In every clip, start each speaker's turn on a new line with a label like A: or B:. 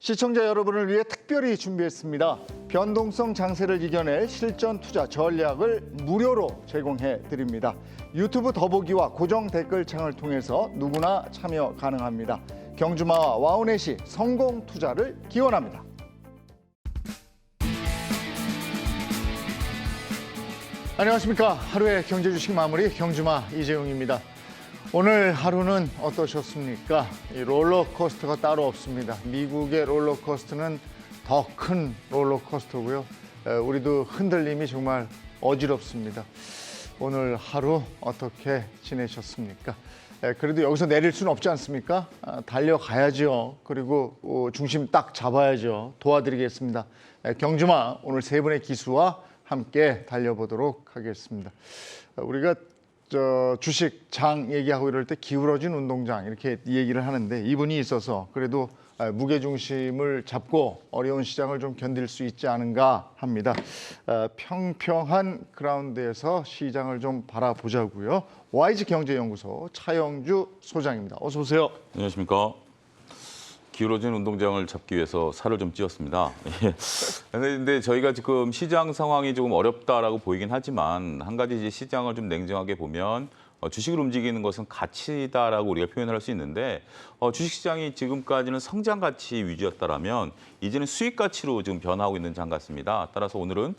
A: 시청자 여러분을 위해 특별히 준비했습니다. 변동성 장세를 이겨낼 실전 투자 전략을 무료로 제공해 드립니다. 유튜브 더보기와 고정 댓글창을 통해서 누구나 참여 가능합니다. 경주마와 와우넷이 성공 투자를 기원합니다. 안녕하십니까. 하루의 경제 주식 마무리 경주마 이재용입니다. 오늘 하루는 어떠셨습니까? 이 롤러코스터가 따로 없습니다. 미국의 롤러코스터는 더 큰 롤러코스터고요. 우리도 흔들림이 정말 어지럽습니다. 오늘 하루 어떻게 지내셨습니까? 그래도 여기서 내릴 수는 없지 않습니까? 달려가야죠. 그리고 중심 딱 잡아야죠. 도와드리겠습니다. 경주마 오늘 세 분의 기수와 함께 달려보도록 하겠습니다. 우리가 주식 장 얘기하고 이럴 때 기울어진 운동장 이렇게 얘기를 하는데 이분이 있어서 그래도 무게 중심을 잡고 어려운 시장을 좀 견딜 수 있지 않은가 합니다. 평평한 그라운드에서 시장을 좀 바라보자고요. YG 경제연구소 차영주 소장입니다. 어서 오세요.
B: 안녕하십니까. 기울어진 운동장을 잡기 위해서 살을 좀 찌웠습니다. 그런데 저희가 지금 시장 상황이 조금 어렵다라고 보이긴 하지만 한 가지 이제 시장을 좀 냉정하게 보면 주식을 움직이는 것은 가치다라고 우리가 표현할 수 있는데 주식시장이 지금까지는 성장 가치 위주였다라면 이제는 수익 가치로 지금 변하고 있는 장 같습니다. 따라서 오늘은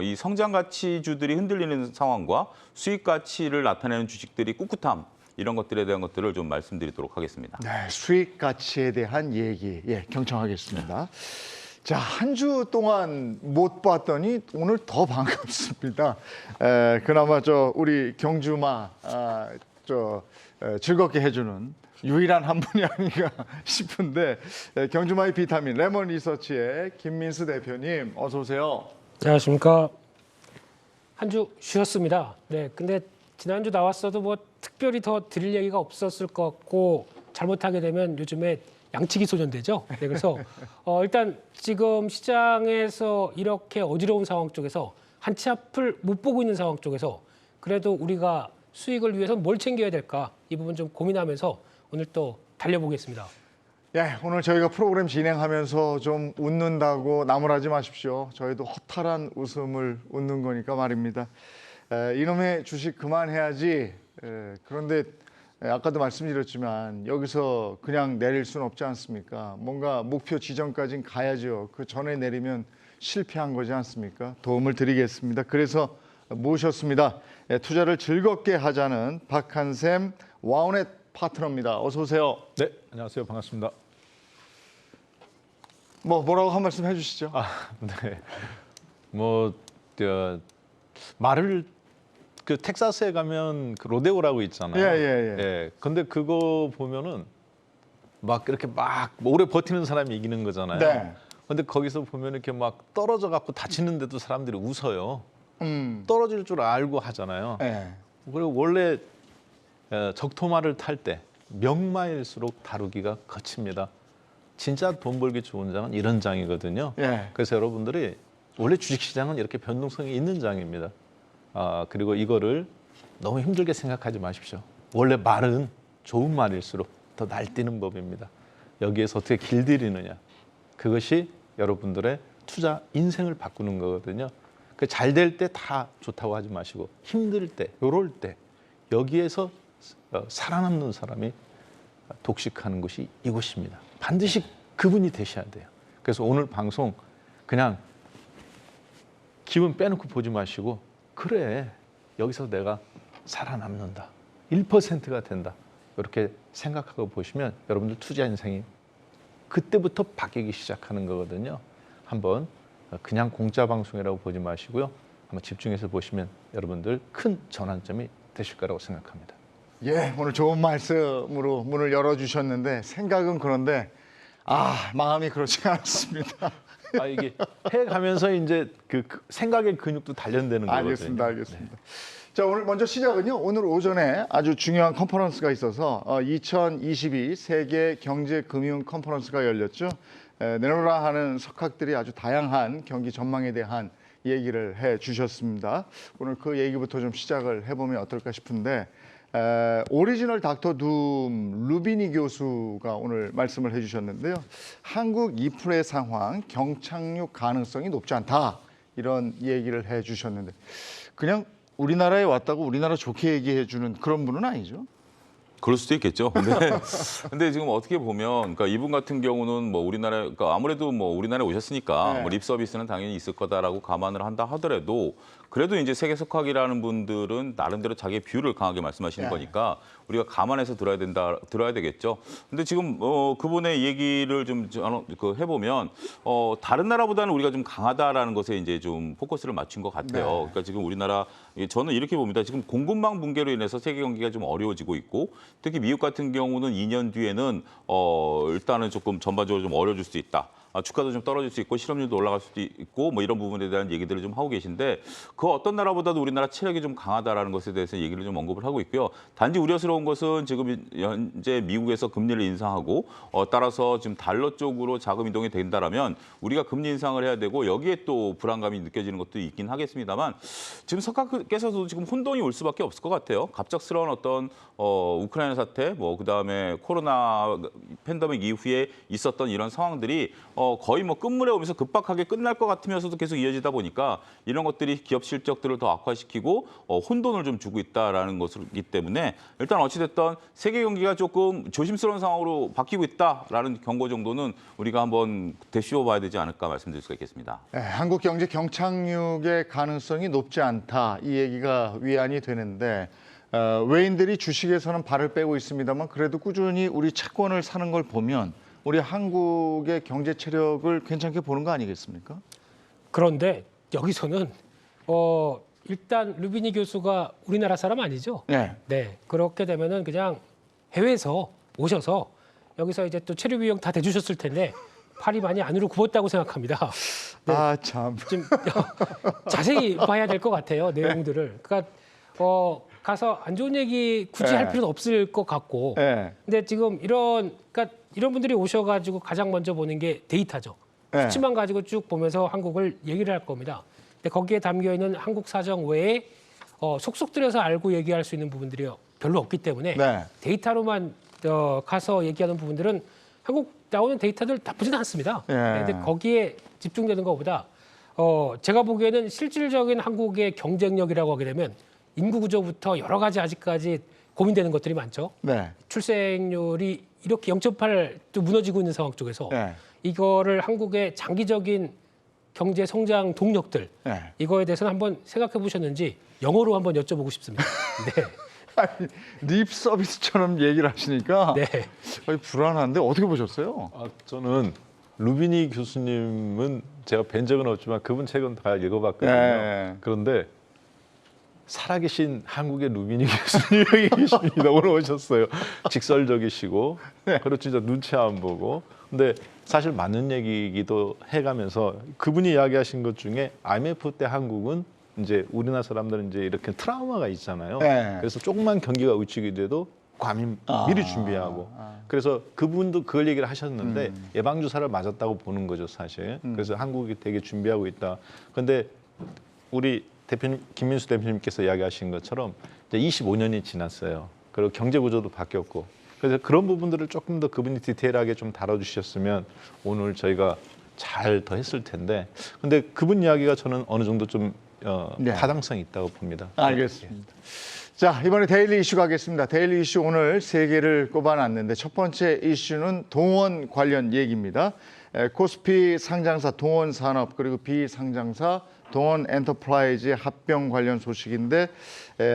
B: 이 성장 가치주들이 흔들리는 상황과 수익 가치를 나타내는 주식들이 꿋꿋함 이런 것들에 대한 것들을 좀 말씀드리도록 하겠습니다.
A: 네, 수익 가치에 대한 얘기 경청하겠습니다. 자, 한 주 동안 못 봤더니 오늘 더 반갑습니다. 그나마 우리 경주마 즐겁게 해주는 유일한 한 분이 아닌가 싶은데 경주마의 비타민 레몬 리서치의 김민수 대표님 어서 오세요.
C: 안녕하십니까. 한 주 쉬었습니다. 네, 근데 지난주 나왔어도 뭐 특별히 더 드릴 얘기가 없었을 것 같고 잘못하게 되면 요즘에 양치기 소년되죠. 네, 그래서 일단 지금 시장에서 이렇게 어지러운 상황 쪽에서 한 치 앞을 못 보고 있는 상황 쪽에서 그래도 우리가 수익을 위해서 뭘 챙겨야 될까 이 부분 좀 고민하면서 오늘 또 달려보겠습니다.
A: 예, 오늘 저희가 프로그램 진행하면서 좀 웃는다고 나무라지 마십시오. 저희도 허탈한 웃음을 웃는 거니까 말입니다. 이놈의 주식 그만해야지. 그런데 아까도 말씀드렸지만 여기서 그냥 내릴 수는 없지 않습니까? 뭔가 목표 지점까지는 가야죠. 그 전에 내리면 실패한 거지 않습니까? 도움을 드리겠습니다. 그래서 모셨습니다. 투자를 즐겁게 하자는 박한샘 와우넷 파트너입니다. 어서 오세요.
D: 네, 안녕하세요. 반갑습니다.
A: 뭐라고 한 말씀 해주시죠.
D: 네. 말을 그 텍사스에 가면 그 로데오라고 있잖아요.
A: 예.
D: 근데 그거 보면은 막 이렇게 막 오래 버티는 사람이 이기는 거잖아요.
A: 네.
D: 근데 거기서 보면 이렇게 막 떨어져 갖고 다치는데도 사람들이 웃어요. 떨어질 줄 알고 하잖아요.
A: 네.
D: 그리고 원래 적토마를 탈 때 명마일수록 다루기가 거칩니다. 진짜 돈 벌기 좋은 장은 이런 장이거든요.
A: 예.
D: 그래서 여러분들이 원래 주식시장은 이렇게 변동성이 있는 장입니다. 그리고 이거를 너무 힘들게 생각하지 마십시오. 원래 말은 좋은 말일수록 더 날뛰는 법입니다. 여기에서 어떻게 길들이느냐. 그것이 여러분들의 투자 인생을 바꾸는 거거든요. 잘 될 때 다 좋다고 하지 마시고 힘들 때, 요럴 때 여기에서 살아남는 사람이 독식하는 곳이 이곳입니다. 반드시 그분이 되셔야 돼요. 그래서 오늘 방송 그냥 기분 빼놓고 보지 마시고 그래, 여기서 내가 살아남는다. 1%가 된다. 이렇게 생각하고 보시면 여러분들 투자 인생이 그때부터 바뀌기 시작하는 거거든요. 한번 그냥 공짜 방송이라고 보지 마시고요. 한번 집중해서 보시면 여러분들 큰 전환점이 되실 거라고 생각합니다.
A: 예, 오늘 좋은 말씀으로 문을 열어주셨는데 생각은 그런데 마음이 그렇지 않습니다.
D: 이게 해가면서 이제 그 생각의 근육도 단련되는 거거든요.
A: 알겠습니다. 자, 오늘 먼저 시작은요. 오늘 오전에 아주 중요한 컨퍼런스가 있어서 2022 세계 경제 금융 컨퍼런스가 열렸죠. 내노라 하는 석학들이 아주 다양한 경기 전망에 대한 얘기를 해 주셨습니다. 오늘 그 얘기부터 좀 시작을 해보면 어떨까 싶은데 오리지널 닥터 둠 루비니 교수가 오늘 말씀을 해주셨는데요. 한국 인플레 상황 경착륙 가능성이 높지 않다 이런 얘기를 해주셨는데 그냥 우리나라에 왔다고 우리나라 좋게 얘기해주는 그런 분은 아니죠?
B: 그럴 수도 있겠죠. 근데 지금 어떻게 보면, 그러니까 이분 같은 경우는 뭐 우리나라, 그러니까 아무래도 뭐 우리나라에 오셨으니까
A: 네.
B: 뭐 립 서비스는 당연히 있을 거다라고 감안을 한다 하더라도 그래도 이제 세계 석학이라는 분들은 나름대로 자기의 뷰를 강하게 말씀하시는
A: 네.
B: 거니까 우리가 감안해서 들어야 되겠죠. 근데 지금 그분의 얘기를 좀 해보면 다른 나라보다는 우리가 좀 강하다라는 것에 이제 좀 포커스를 맞춘 것 같아요.
A: 네.
B: 그러니까 지금 우리나라 저는 이렇게 봅니다. 지금 공급망 붕괴로 인해서 세계 경기가 좀 어려워지고 있고 특히 미국 같은 경우는 2년 뒤에는 일단은 조금 전반적으로 좀 어려워질 수 있다. 주가도 좀 떨어질 수 있고 실업률도 올라갈 수도 있고 뭐 이런 부분에 대한 얘기들을 좀 하고 계신데 그 어떤 나라보다도 우리나라 체력이 좀 강하다라는 것에 대해서 얘기를 좀 언급을 하고 있고요. 단지 우려스러운 것은 지금 현재 미국에서 금리를 인상하고 따라서 지금 달러 쪽으로 자금 이동이 된다라면 우리가 금리 인상을 해야 되고 여기에 또 불안감이 느껴지는 것도 있긴 하겠습니다만 지금 석학께서도 지금 혼돈이 올 수밖에 없을 것 같아요. 갑작스러운 어떤 우크라이나 사태, 뭐 그다음에 코로나 팬데믹 이후에 있었던 이런 상황들이 거의 뭐 끝물에 오면서 급박하게 끝날 것 같으면서도 계속 이어지다 보니까 이런 것들이 기업 실적들을 더 악화시키고 혼돈을 좀 주고 있다라는 것이기 때문에 일단 어찌됐든 세계 경기가 조금 조심스러운 상황으로 바뀌고 있다라는 경고 정도는 우리가 한번 되씹어봐야 되지 않을까 말씀드릴 수가 있겠습니다.
A: 네, 한국 경제 경착륙의 가능성이 높지 않다 이 얘기가 위안이 되는데 외인들이 주식에서는 발을 빼고 있습니다만 그래도 꾸준히 우리 채권을 사는 걸 보면 우리 한국의 경제 체력을 괜찮게 보는 거 아니겠습니까?
C: 그런데 여기서는 일단 루비니 교수가 우리나라 사람 아니죠?
A: 네.
C: 네. 그렇게 되면은 그냥 해외에서 오셔서 여기서 이제 또 체류 비용 다 대주셨을 텐데 팔이 많이 안으로 굽었다고 생각합니다. 네.
A: 아 참.
C: 좀 자세히 봐야 될 것 같아요. 내용들을. 그러니까 가서 안 좋은 얘기 굳이
A: 네.
C: 할 필요는 없을 것 같고.
A: 네.
C: 근데 지금 그러니까 이런 분들이 오셔가지고 가장 먼저 보는 게 데이터죠.
A: 네.
C: 수치만 가지고 쭉 보면서 한국을 얘기를 할 겁니다. 근데 거기에 담겨 있는 한국 사정 외에 속속 들여서 알고 얘기할 수 있는 부분들이 별로 없기 때문에
A: 네.
C: 데이터로만 가서 얘기하는 부분들은 한국 나오는 데이터들 나쁘지는 않습니다.
A: 네.
C: 근데 거기에 집중되는 것보다 제가 보기에는 실질적인 한국의 경쟁력이라고 하게 되면 인구 구조부터 여러 가지 아직까지 고민되는 것들이 많죠.
A: 네.
C: 출생률이 이렇게 0.8도 무너지고 있는 상황 쪽에서
A: 네. 이거를
C: 이거를 한국의 장기적인 경제 성장 동력들
A: 네.
C: 이거에 대해서는 한번 생각해 보셨는지 영어로 한번 여쭤보고 싶습니다. 네.
A: 아니, 립 서비스처럼 얘기를 하시니까
C: 네.
A: 불안한데 어떻게 보셨어요?
D: 저는 루비니 교수님은 제가 뵌 적은 없지만 그분 책은 다 읽어봤거든요.
A: 네.
D: 그런데 살아계신 한국의 루비니 교수님 여기 계십니다. 오늘 오셨어요. 직설적이시고 그리고 진짜 눈치 안 보고. 근데 사실 맞는 얘기이기도 해가면서 그분이 이야기하신 것 중에 IMF 때 한국은 이제 우리나라 사람들은 이제 이렇게 트라우마가 있잖아요.
A: 네.
D: 그래서 조금만 경기가 위축이 돼도 과민 미리 준비하고. 그래서 그분도 그걸 얘기를 하셨는데 예방 주사를 맞았다고 보는 거죠, 사실. 그래서 한국이 되게 준비하고 있다. 그런데 우리 대표님 김민수 대표님께서 이야기하신 것처럼 이제 25년이 지났어요. 그리고 경제 구조도 바뀌었고. 그래서 그런 부분들을 조금 더 그분이 디테일하게 좀 다뤄주셨으면 오늘 저희가 잘 더 했을 텐데. 근데 그분 이야기가 저는 어느 정도 좀
A: 네.
D: 타당성이 있다고 봅니다.
A: 알겠습니다. 자, 이번에 데일리 이슈 가겠습니다. 데일리 이슈 오늘 3개를 꼽아놨는데 첫 번째 이슈는 동원 관련 얘기입니다. 코스피 상장사 동원산업 그리고 비상장사 동원 엔터프라이즈 합병 관련 소식인데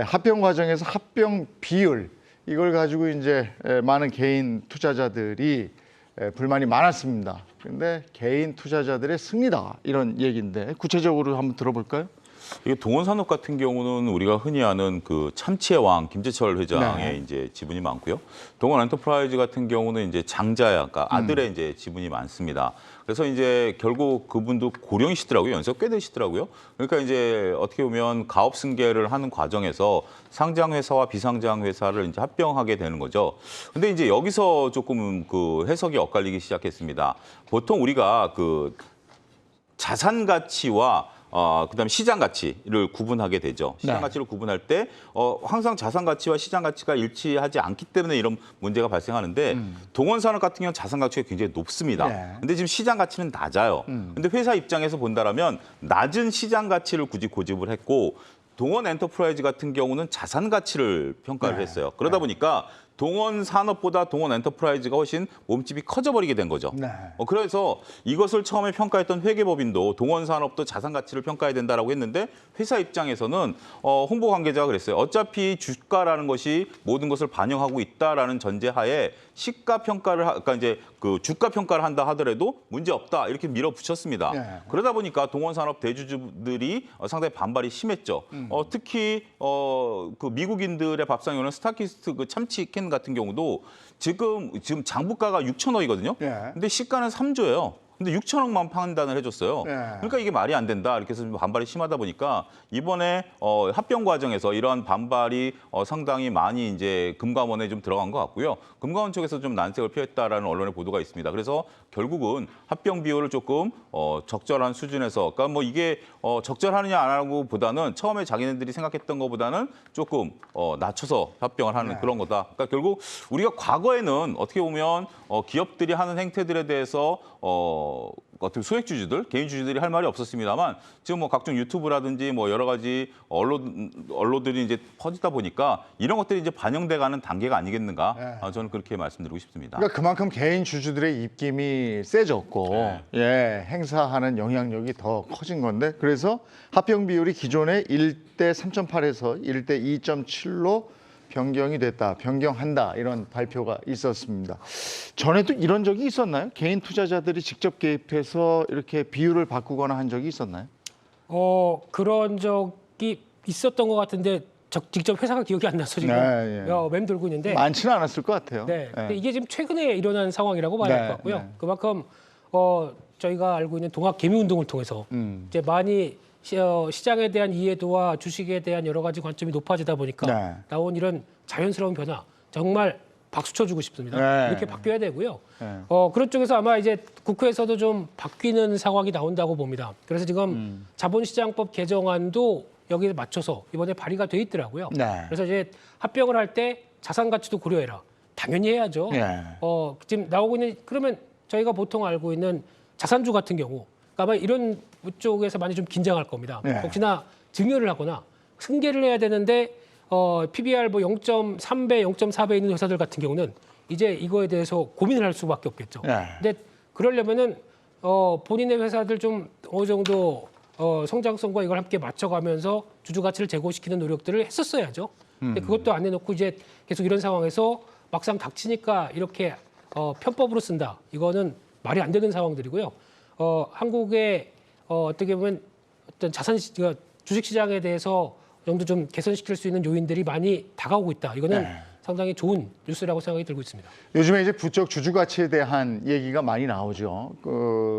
A: 합병 과정에서 합병 비율 이걸 가지고 이제 많은 개인 투자자들이 불만이 많았습니다. 그런데 개인 투자자들의 승리다 이런 얘기인데 구체적으로 한번 들어볼까요?
B: 이게 동원산업 같은 경우는 우리가 흔히 아는 그 참치의 왕 김재철 회장의
A: 네.
B: 이제 지분이 많고요. 동원 엔터프라이즈 같은 경우는 이제 장자야, 그러니까 아들의 이제 지분이 많습니다. 그래서 이제 결국 그분도 고령이시더라고요. 연세가 꽤 되시더라고요. 그러니까 이제 어떻게 보면 가업 승계를 하는 과정에서 상장 회사와 비상장 회사를 이제 합병하게 되는 거죠. 근데 이제 여기서 조금 그 해석이 엇갈리기 시작했습니다. 보통 우리가 그 자산 가치와 그다음에 시장 가치를 구분하게 되죠. 시장
A: 네.
B: 가치를 구분할 때 항상 자산 가치와 시장 가치가 일치하지 않기 때문에 이런 문제가 발생하는데 동원 산업 같은 경우는 자산 가치가 굉장히 높습니다.
A: 네.
B: 근데 지금 시장 가치는 낮아요. 근데 회사 입장에서 본다라면 낮은 시장 가치를 굳이 고집을 했고 동원 엔터프라이즈 같은 경우는 자산 가치를 평가를
A: 네.
B: 했어요. 그러다 보니까 동원 산업보다 동원 엔터프라이즈가 훨씬 몸집이 커져버리게 된 거죠.
A: 네.
B: 그래서 이것을 처음에 평가했던 회계법인도 동원 산업도 자산 가치를 평가해야 된다라고 했는데 회사 입장에서는 홍보 관계자가 그랬어요. 어차피 주가라는 것이 모든 것을 반영하고 있다라는 전제하에 시가 평가를 그러니까 이제 그 주가 평가를 한다 하더라도 문제 없다 이렇게 밀어붙였습니다.
A: 네.
B: 그러다 보니까 동원 산업 대주주들이 상당히 반발이 심했죠. 특히 그 미국인들의 밥상에 오는 스타키스트 그 참치 캔 같은 경우도 지금 장부가가 6천억이거든요.
A: 네.
B: 근데 시가는 3조예요. 근데 6천억만 판단을 해줬어요.
A: 네.
B: 그러니까 이게 말이 안 된다. 이렇게 해서 반발이 심하다 보니까 이번에 합병 과정에서 이러한 반발이 상당히 많이 이제 금감원에 좀 들어간 것 같고요. 금감원 쪽에서 좀 난색을 표했다라는 언론의 보도가 있습니다. 그래서 결국은 합병 비율을 조금 적절한 수준에서, 그러니까 뭐 이게 적절하느냐 안 하고 보다는 처음에 자기네들이 생각했던 것보다는 조금 낮춰서 합병을 하는
A: 네.
B: 그런 거다. 그러니까 결국 우리가 과거에는 어떻게 보면 기업들이 하는 행태들에 대해서 어떻게 소액주주들, 개인주주들이 할 말이 없었습니다만 지금 뭐 각종 유튜브라든지 뭐 여러 가지 언론들이 이제 퍼지다 보니까 이런 것들이 이제 반영돼가는 단계가 아니겠는가?
A: 네.
B: 저는 그렇게 말씀드리고 싶습니다.
A: 그러니까 그만큼 개인 주주들의 입김이 세졌고
B: 네.
A: 예, 행사하는 영향력이 더 커진 건데 그래서 합병 비율이 기존의 1대 3.8에서 1대 2.7로 변경이 됐다, 변경한다 이런 발표가 있었습니다. 전에도 이런 적이 있었나요? 개인 투자자들이 직접 개입해서 이렇게 비율을 바꾸거나 한 적이 있었나요?
C: 그런 적이 있었던 것 같은데 직접 회사가 기억이 안 나서 지금
A: 네, 예.
C: 맴돌고 있는데.
A: 많지는 않았을 것 같아요.
C: 네.
A: 예.
C: 근데 이게 지금 최근에 일어난 상황이라고 봐야 될
A: 네,
C: 것 같고요.
A: 네.
C: 그만큼 저희가 알고 있는 동학 개미 운동을 통해서 이제 많이 시장에 대한 이해도와 주식에 대한 여러 가지 관점이 높아지다 보니까
A: 네.
C: 나온 이런 자연스러운 변화 정말 박수 쳐주고 싶습니다.
A: 네.
C: 이렇게 바뀌어야 되고요.
A: 네.
C: 그런 쪽에서 아마 이제 국회에서도 좀 바뀌는 상황이 나온다고 봅니다. 그래서 지금 자본시장법 개정안도 여기에 맞춰서 이번에 발의가 돼 있더라고요.
A: 네.
C: 그래서 이제 합병을 할 때 자산 가치도 고려해라. 당연히 해야죠.
A: 네.
C: 지금 나오고 있는 그러면 저희가 보통 알고 있는 자산주 같은 경우 아마 이런 쪽에서 많이 좀 긴장할 겁니다.
A: 네.
C: 혹시나 증여를 하거나 승계를 해야 되는데 PBR 뭐 0.3배, 0.4배 있는 회사들 같은 경우는 이제 이거에 대해서 고민을 할 수밖에 없겠죠.
A: 네.
C: 근데 그러려면은 본인의 회사들 좀 어느 정도 성장성과 이걸 함께 맞춰가면서 주주 가치를 제고시키는 노력들을 했었어야죠. 근데 그것도 안 해놓고 이제 계속 이런 상황에서 막상 닥치니까 이렇게 편법으로 쓴다. 이거는 말이 안 되는 상황들이고요. 한국의 어떻게 보면 어떤 주식 시장에 대해서 어느 정도 좀 개선시킬 수 있는 요인들이 많이 다가오고 있다. 이거는
A: 네.
C: 상당히 좋은 뉴스라고 생각이 들고 있습니다.
A: 요즘에 이제 부쩍 주주 가치에 대한 얘기가 많이 나오죠.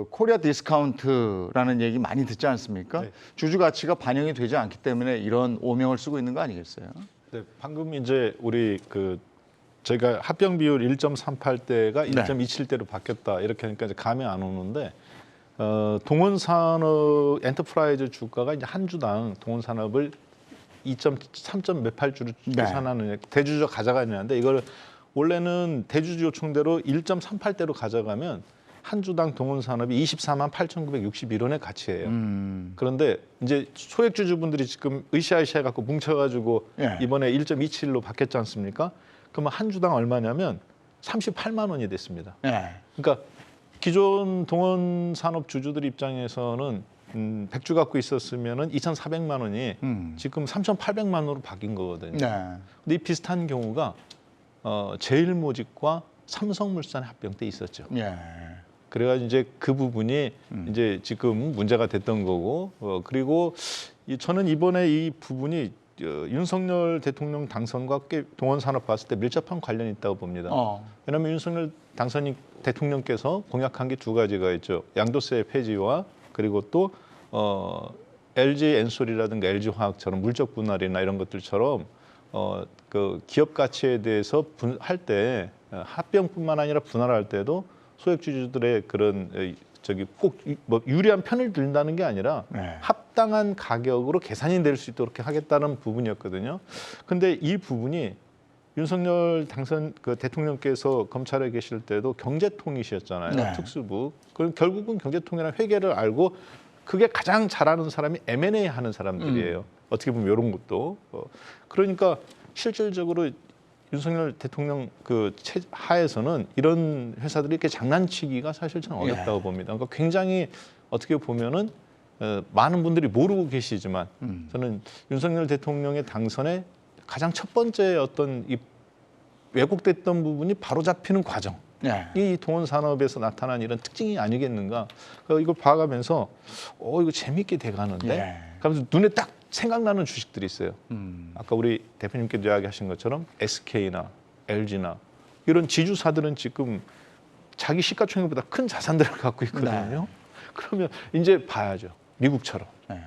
A: 코리아 디스카운트라는 얘기 많이 듣지 않습니까?
D: 네.
A: 주주 가치가 반영이 되지 않기 때문에 이런 오명을 쓰고 있는 거 아니겠어요?
D: 네, 방금 이제 우리 저희가 합병 비율 1.38대가 1.27대로 바뀌었다 이렇게 하니까 이제 감이 안 오는데 동원산업 엔터프라이즈 주가가 이제 한 주당 동원산업을 3점 몇 8주로
A: 네.
D: 계산하는 대주주가 가져가냐는데 이걸 원래는 대주주 요청대로 1.38대로 가져가면 한 주당 동원산업이 24만 8,961원의 가치예요. 그런데 이제 소액주주분들이 지금 으쌰으쌰 갖고 뭉쳐가지고
A: 예.
D: 이번에 1.27로 바뀌었지 않습니까? 그러면 한 주당 얼마냐면 38만 원이 됐습니다.
A: 네.
D: 그러니까 기존 동원산업 주주들 입장에서는 100주 갖고 있었으면은 2,400만 원이 지금 3,800만 원으로 바뀐 거거든요.
A: 네.
D: 근데 이 비슷한 경우가 제일모직과 삼성물산 합병 때 있었죠.
A: 예.
D: 그래가지고 이제 그 부분이 이제 지금 문제가 됐던 거고 그리고 저는 이번에 이 부분이 윤석열 대통령 당선과 꽤 동원산업 봤을 때 밀접한 관련이 있다고 봅니다. 왜냐하면 윤석열 대통령께서 공약한 게 두 가지가 있죠. 양도세 폐지와 그리고 또 LG 엔솔이라든가 LG 화학처럼 물적 분할이나 이런 것들처럼 그 기업 가치에 대해서 할 때 합병뿐만 아니라 분할할 때도 소액주주들의 그런 꼭 뭐 유리한 편을 들다는 게 아니라
A: 네.
D: 합당한 가격으로 계산이 될 수 있도록 하겠다는 부분이었거든요. 근데 이 부분이 윤석열 당선 대통령께서 검찰에 계실 때도 경제통이셨잖아요.
A: 네.
D: 특수부. 그럼 결국은 경제통이라는 회계를 알고 그게 가장 잘하는 사람이 M&A 하는 사람들이에요. 어떻게 보면 이런 것도. 그러니까 실질적으로 윤석열 대통령 하에서는 이런 회사들이 이렇게 장난치기가 사실 참 어렵다고 봅니다. 그러니까 굉장히 어떻게 보면은 많은 분들이 모르고 계시지만 저는 윤석열 대통령의 당선에 가장 첫 번째 어떤 이 왜곡됐던 부분이 바로 잡히는 과정.
A: 네.
D: 이 동원 산업에서 나타난 이런 특징이 아니겠는가. 이걸 봐가면서 이거 재밌게 돼가는데.
A: 예.
D: 그러면서 눈에 딱 생각나는 주식들이 있어요. 아까 우리 대표님께도 이야기하신 것처럼 SK나 LG나 이런 지주사들은 지금 자기 시가총액보다 큰 자산들을 갖고 있거든요. 그러면 이제 봐야죠. 미국처럼.
A: 네.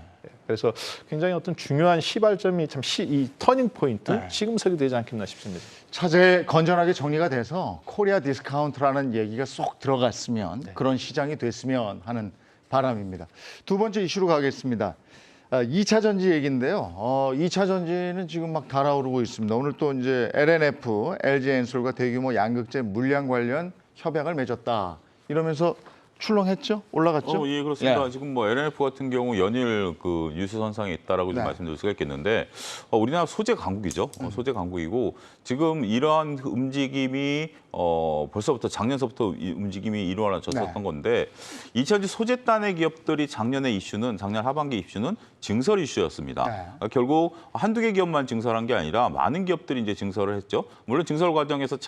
D: 그래서 굉장히 어떤 중요한 시발점이 이 터닝 포인트
A: 네.
D: 시금석이 되지 않겠나 싶습니다.
A: 차제 건전하게 정리가 돼서 코리아 디스카운트라는 얘기가 쏙 들어갔으면 그런 시장이 됐으면 하는 바람입니다. 두 번째 이슈로 가겠습니다. 2차 전지 얘기인데요. 2차 전지는 지금 막 달아오르고 있습니다. 오늘 또 이제 LNF, LG엔솔과 대규모 양극재 물량 관련 협약을 맺었다. 이러면서 출렁했죠? 올라갔죠?
B: 예, 그렇습니다.
A: 예.
B: 지금 뭐 LNF 같은 경우 연일 그 뉴스선상에 있다라고 좀
A: 네.
B: 말씀드릴 수가 있겠는데 우리나라 소재 강국이죠. 소재 강국이고 지금 이러한 움직임이 벌써부터 작년서부터 이 움직임이 이루어졌었던
A: 네.
B: 건데 2차전지 소재단의 기업들이 작년 하반기 이슈는 증설 이슈였습니다.
A: 네.
B: 그러니까 결국 한두 개 기업만 증설한 게 아니라 많은 기업들이 이제 증설을 했죠. 물론 증설 과정에서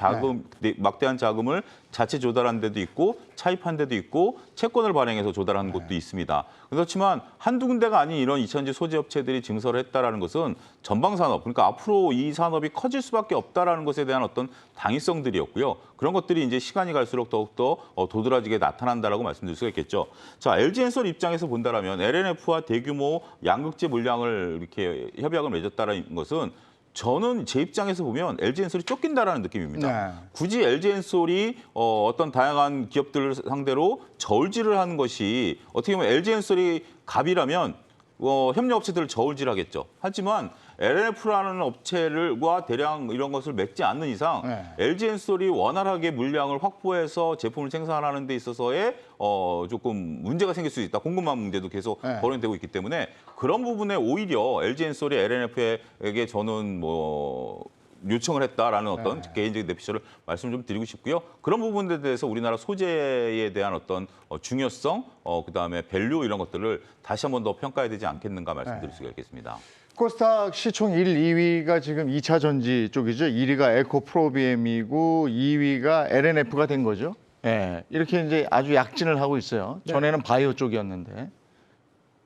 B: 막대한 자금을 자체 조달한 데도 있고 차입한 데도 있고 채권을 발행해서 조달한 곳도 있습니다. 그렇지만 한두 군데가 아닌 이런 2차전지 소재 업체들이 증설을 했다라는 것은 전방 산업, 그러니까 앞으로 이 산업이 커질 수밖에 없다라는 것에 대한 어떤 당위성들이었고요. 그런 것들이 이제 시간이 갈수록 더욱더 도드라지게 나타난다라고 말씀드릴 수가 있겠죠. 자, LG엔솔 입장에서 본다라면 LNF와 대규모 양극재 물량을 이렇게 협약을 맺었다는 것은 저는 제 입장에서 보면 LG엔솔이 쫓긴다라는 느낌입니다.
A: 네.
B: 굳이 LG엔솔이 어떤 다양한 기업들을 상대로 저울질을 하는 것이 어떻게 보면 LG엔솔이 갑이라면 협력업체들을 저울질하겠죠. 하지만 LNF라는 업체들과 대량 이런 것을 맺지 않는 이상
A: 네.
B: LG엔솔이 원활하게 물량을 확보해서 제품을 생산하는 데 있어서의 조금 문제가 생길 수 있다. 공급망 문제도 계속
A: 네.
B: 거론되고 있기 때문에 그런 부분에 오히려 LG엔솔이 LNF에게 저는 요청을 했다라는 어떤 개인적인 내피셜을 말씀을 좀 드리고 싶고요. 그런 부분에 대해서 우리나라 소재에 대한 어떤 중요성, 그다음에 밸류 이런 것들을 다시 한 번 더 평가해야 되지 않겠는가 말씀드릴 수가 있겠습니다.
A: 코스닥 시총 1, 2위가 지금 2차 전지 쪽이죠. 1위가 에코프로비엠이고 2위가 LNF가 된 거죠. 예, 이렇게 이제 아주 약진을 하고 있어요. 전에는 바이오 쪽이었는데.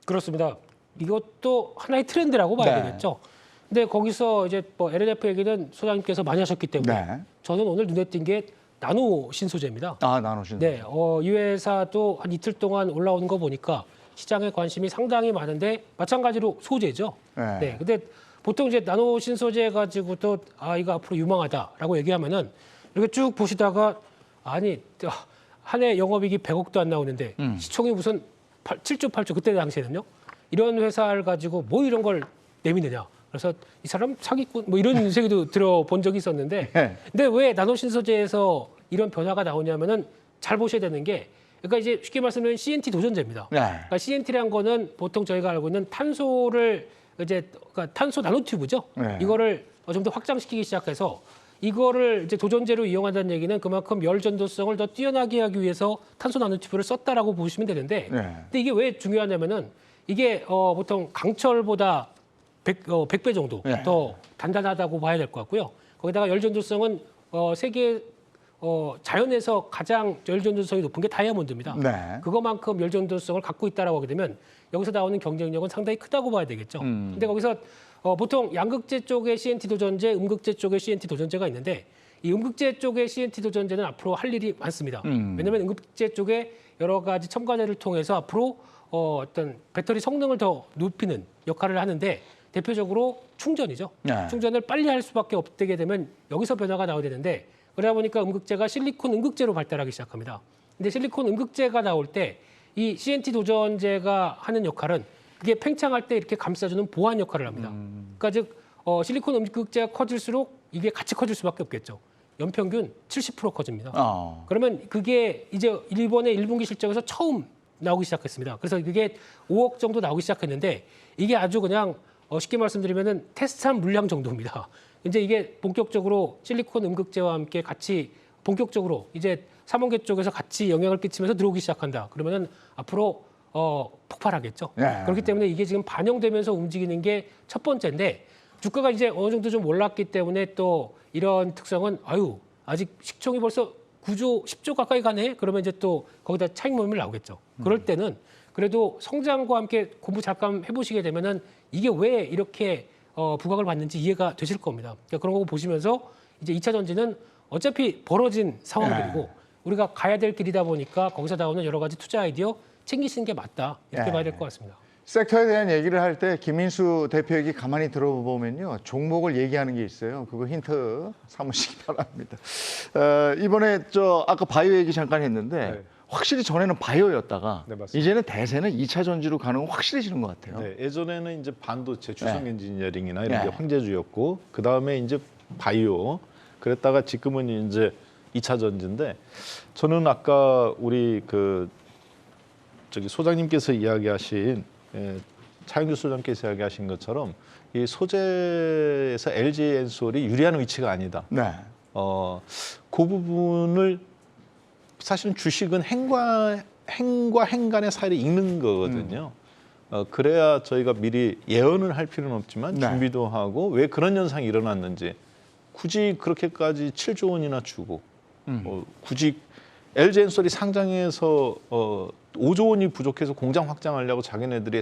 C: 그렇습니다. 이것도 하나의 트렌드라고 봐야
A: 네.
C: 되겠죠. 근데 거기서 이제 뭐 LNF 얘기는 소장님께서 많이 하셨기 때문에
A: 네.
C: 저는 오늘 눈에 띈 게 나노 신소재입니다.
A: 나누신.
C: 네, 이 회사도 한 이틀 동안 올라오는 거 보니까 시장에 관심이 상당히 많은데 마찬가지로 소재죠.
A: 네.
C: 네, 근데 보통 이제 나노 신소재 가지고도 이거 앞으로 유망하다라고 얘기하면은 이렇게 쭉 보시다가 아니 한 해 영업이익이 100억도 안 나오는데 시총이 무슨 7조 8조 그때 당시에는요. 이런 회사를 가지고 뭐 이런 걸 내미느냐. 그래서 이 사람 사기꾼 뭐 이런 세계도 들어본 적이 있었는데
A: 네.
C: 근데 왜 나노 신소재에서 이런 변화가 나오냐면은 잘 보셔야 되는 게 그러니까 이제 쉽게 말씀드리면 CNT 도전제입니다.
A: 네.
C: 그러니까 CNT라는 거는 보통 저희가 알고 있는 탄소를 그러니까 탄소 나노튜브죠.
A: 네.
C: 이거를 좀 더 확장시키기 시작해서 이거를 이제 도전제로 이용한다는 얘기는 그만큼 열 전도성을 더 뛰어나게 하기 위해서 탄소 나노튜브를 썼다라고 보시면 되는데,
A: 네.
C: 근데 이게 왜 중요하냐면은 이게 보통 강철보다 100배 정도
A: 네.
C: 더 단단하다고 봐야 될 것 같고요. 거기다가 열 전도성은 세계 자연에서 가장 열 전도성이 높은 게 다이아몬드입니다.
A: 네.
C: 그거만큼 열 전도성을 갖고 있다라고 하게 되면 여기서 나오는 경쟁력은 상당히 크다고 봐야 되겠죠. 근데 거기서 보통 양극재 쪽에 CNT 도전제, 음극재 쪽에 CNT 도전제가 있는데 이 음극재 쪽의 CNT 도전제는 앞으로 할 일이 많습니다. 왜냐하면 음극재 쪽에 여러 가지 첨가제를 통해서 앞으로 어떤 배터리 성능을 더 높이는 역할을 하는데 대표적으로 충전이죠.
A: 네.
C: 충전을 빨리 할 수밖에 없게 되면 여기서 변화가 나오게 되는데 그러다 보니까 음극재가 실리콘 음극재로 발달하기 시작합니다. 근데 실리콘 음극재가 나올 때 이 CNT 도전제가 하는 역할은 그게 팽창할 때 이렇게 감싸주는 보완 역할을 합니다. 그러니까 즉 실리콘 음극재가 커질수록 이게 같이 커질 수밖에 없겠죠. 연평균 70% 커집니다. 그러면 그게 이제 일본의 1분기 실적에서 처음 나오기 시작했습니다. 그래서 그게 5억 정도 나오기 시작했는데 이게 아주 그냥 쉽게 말씀드리면은 테스트한 물량 정도입니다. 이제 이게 본격적으로 실리콘 음극재와 함께 같이 본격적으로 이제 삼원계 쪽에서 같이 영향을 끼치면서 들어오기 시작한다. 그러면은 앞으로 폭발하겠죠.
A: 네.
C: 그렇기 때문에 이게 지금 반영되면서 움직이는 게 첫 번째인데 주가가 이제 어느 정도 좀 올랐기 때문에 또 이런 특성은 아직 시총이 벌써 9조, 10조 가까이 가네. 그러면 이제 또 거기다 차익 모임을 나오겠죠. 그럴 때는 그래도 성장과 함께 공부 잠깐 해보시게 되면은 이게 왜 이렇게 부각을 받는지 이해가 되실 겁니다. 그러니까 그런 거 보시면서 이제 2차 전지는 어차피 벌어진 상황들이고 우리가 가야 될 길이다 보니까 거기서 나오는 여러 가지 투자 아이디어 챙기시는 게 맞다. 이렇게 봐야 될 것 같습니다.
A: 섹터에 대한 얘기를 할 때 김인수 대표 얘기 가만히 들어보면요. 종목을 얘기하는 게 있어요. 그거 힌트 삼으시기 바랍니다. 이번에 아까 바이오 얘기 잠깐 했는데
D: 네.
A: 확실히 전에는 바이오였다가
D: 네, 맞습니다.
A: 이제는 대세는 2차 전지로 가는 건 확실해지는 것 같아요.
D: 네, 예전에는 이제 반도체, 주성
A: 네.
D: 엔지니어링이나 이런 게
A: 네.
D: 황제주였고 그 다음에 이제 바이오, 그랬다가 지금은 이제 2차 전지인데 저는 아까 우리 소장님께서 이야기하신 차영주 소장님께서 이야기하신 것처럼 이 소재에서 LG 엔솔이 유리한 위치가 아니다.
A: 네.
D: 그 부분을 사실은 주식은 행과 행간의 사이를 읽는 거거든요. 그래야 저희가 미리 예언을 할 필요는 없지만
A: 네.
D: 준비도 하고 왜 그런 현상이 일어났는지 굳이 그렇게까지 7조 원이나 주고 굳이 LG 엔솔이 상장해서 5조 원이 부족해서 공장 확장하려고 자기네들이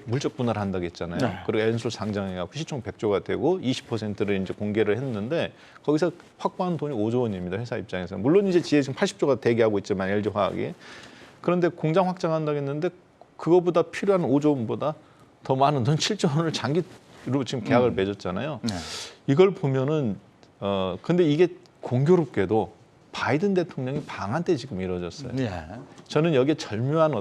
D: 물적 분할을 한다고 했잖아요.
A: 네.
D: 그리고 엔솔 상장해갖고 시총 100조가 되고 20%를 이제 공개를 했는데 거기서 확보한 돈이 5조 원입니다. 회사 입장에서. 물론 이제 지금 80조가 대기하고 있지만 LG 화학이. 그런데 공장 확장한다고 했는데 그거보다 필요한 5조 원보다 더 많은 돈 7조 원을 장기로 지금 계약을 맺었잖아요.
A: 네.
D: 이걸 보면은 근데 이게 공교롭게도 바이든 대통령이 방한 때 지금 이루어졌어요.
A: 네.
D: 저는 여기에 절묘한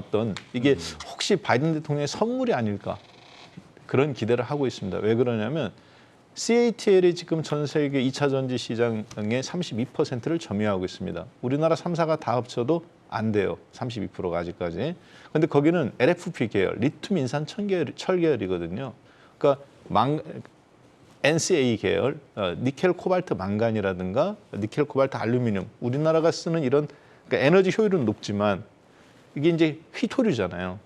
D: 이게 혹시 바이든 대통령의 선물이 아닐까 그런 기대를 하고 있습니다. 왜 그러냐면 CATL이 지금 전 세계 2차 전지 시장의 32%를 점유하고 있습니다. 우리나라 3사가 다 합쳐도 안 돼요. 32%가 아직까지. 그런데 거기는 LFP 계열, 리튬 인산 철계열이거든요. 그러니까 NCA 계열, 니켈 코발트 망간이라든가 니켈 코발트 알루미늄, 우리나라가 쓰는 이런 그러니까 에너지 효율은 높지만 이게 이제 휘토류잖아요.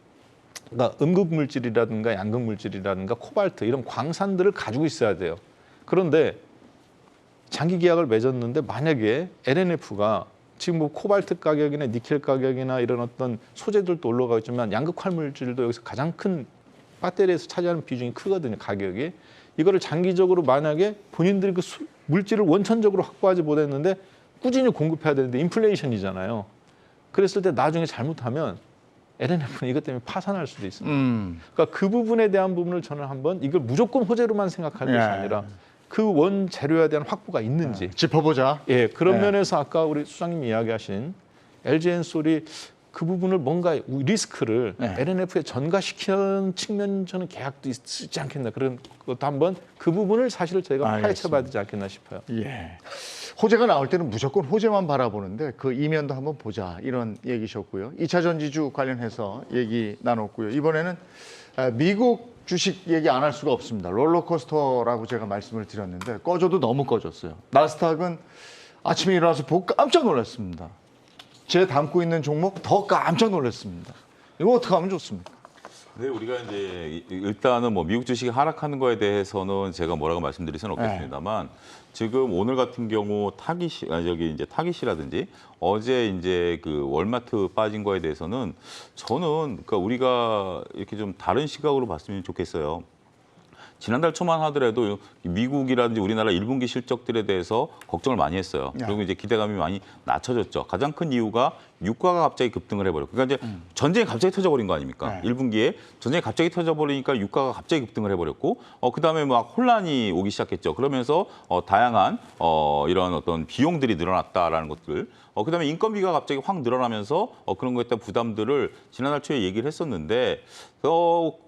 D: 그러니까 음극 물질이라든가 양극 물질이라든가 코발트 이런 광산들을 가지고 있어야 돼요. 그런데 장기 계약을 맺었는데 만약에 LNF가 지금 뭐 코발트 가격이나 니켈 가격이나 이런 어떤 소재들도 올라가고 있지만 양극 활물질도 여기서 가장 큰 배터리에서 차지하는 비중이 크거든요, 가격이. 이거를 장기적으로 만약에 본인들이 물질을 원천적으로 확보하지 못했는데 꾸준히 공급해야 되는데 인플레이션이잖아요. 그랬을 때 나중에 잘못하면 LNF는 이것 때문에 파산할 수도 있습니다. 그러니까 그 부분에 대한 부분을 저는 한번 이걸 무조건 호재로만 생각할 것이 아니라 그 원재료에 대한 확보가 있는지
A: 짚어보자.
D: 예, 그런 면에서 아까 우리 수장님이 이야기하신 LG 엔솔이 그 부분을 뭔가 리스크를 LNF에 전가시키는 측면 저는 계약도 있지 않겠나 그런 것도 한번 그 부분을 사실 저희가 파헤쳐봐야 되지 않겠나 싶어요.
A: 예. 호재가 나올 때는 무조건 호재만 바라보는데 그 이면도 한번 보자 이런 얘기셨고요. 2차 전지주 관련해서 얘기 나눴고요. 이번에는 미국 주식 얘기 안 할 수가 없습니다. 롤러코스터라고 제가 말씀을 드렸는데 꺼져도 너무 꺼졌어요. 나스닥은 아침에 일어나서 보고 깜짝 놀랐습니다. 제 담고 있는 종목 더 깜짝 놀랐습니다. 이거 어떻게 하면 좋습니까?
B: 네, 우리가 이제 일단은 뭐 미국 주식이 하락하는 거에 대해서는 제가 뭐라고 말씀드릴 수는 없겠습니다만 지금 오늘 같은 경우 타깃이라든지 어제 이제 그 월마트 빠진 거에 대해서는 저는 그러니까 우리가 이렇게 좀 다른 시각으로 봤으면 좋겠어요. 지난달 초만 하더라도 미국이라든지 우리나라 1분기 실적들에 대해서 걱정을 많이 했어요. 그리고 이제 기대감이 많이 낮춰졌죠. 가장 큰 이유가 유가가 갑자기 급등을 해버렸고, 그러니까 이제 전쟁이 갑자기 터져버린 거 아닙니까? 1분기에 전쟁이 갑자기 터져버리니까 유가가 갑자기 급등을 해버렸고, 그다음에 막 혼란이 오기 시작했죠. 그러면서 다양한 이런 어떤 비용들이 늘어났다라는 것들, 그다음에 인건비가 갑자기 확 늘어나면서 그런 거에 대한 부담들을 지난달 초에 얘기를 했었는데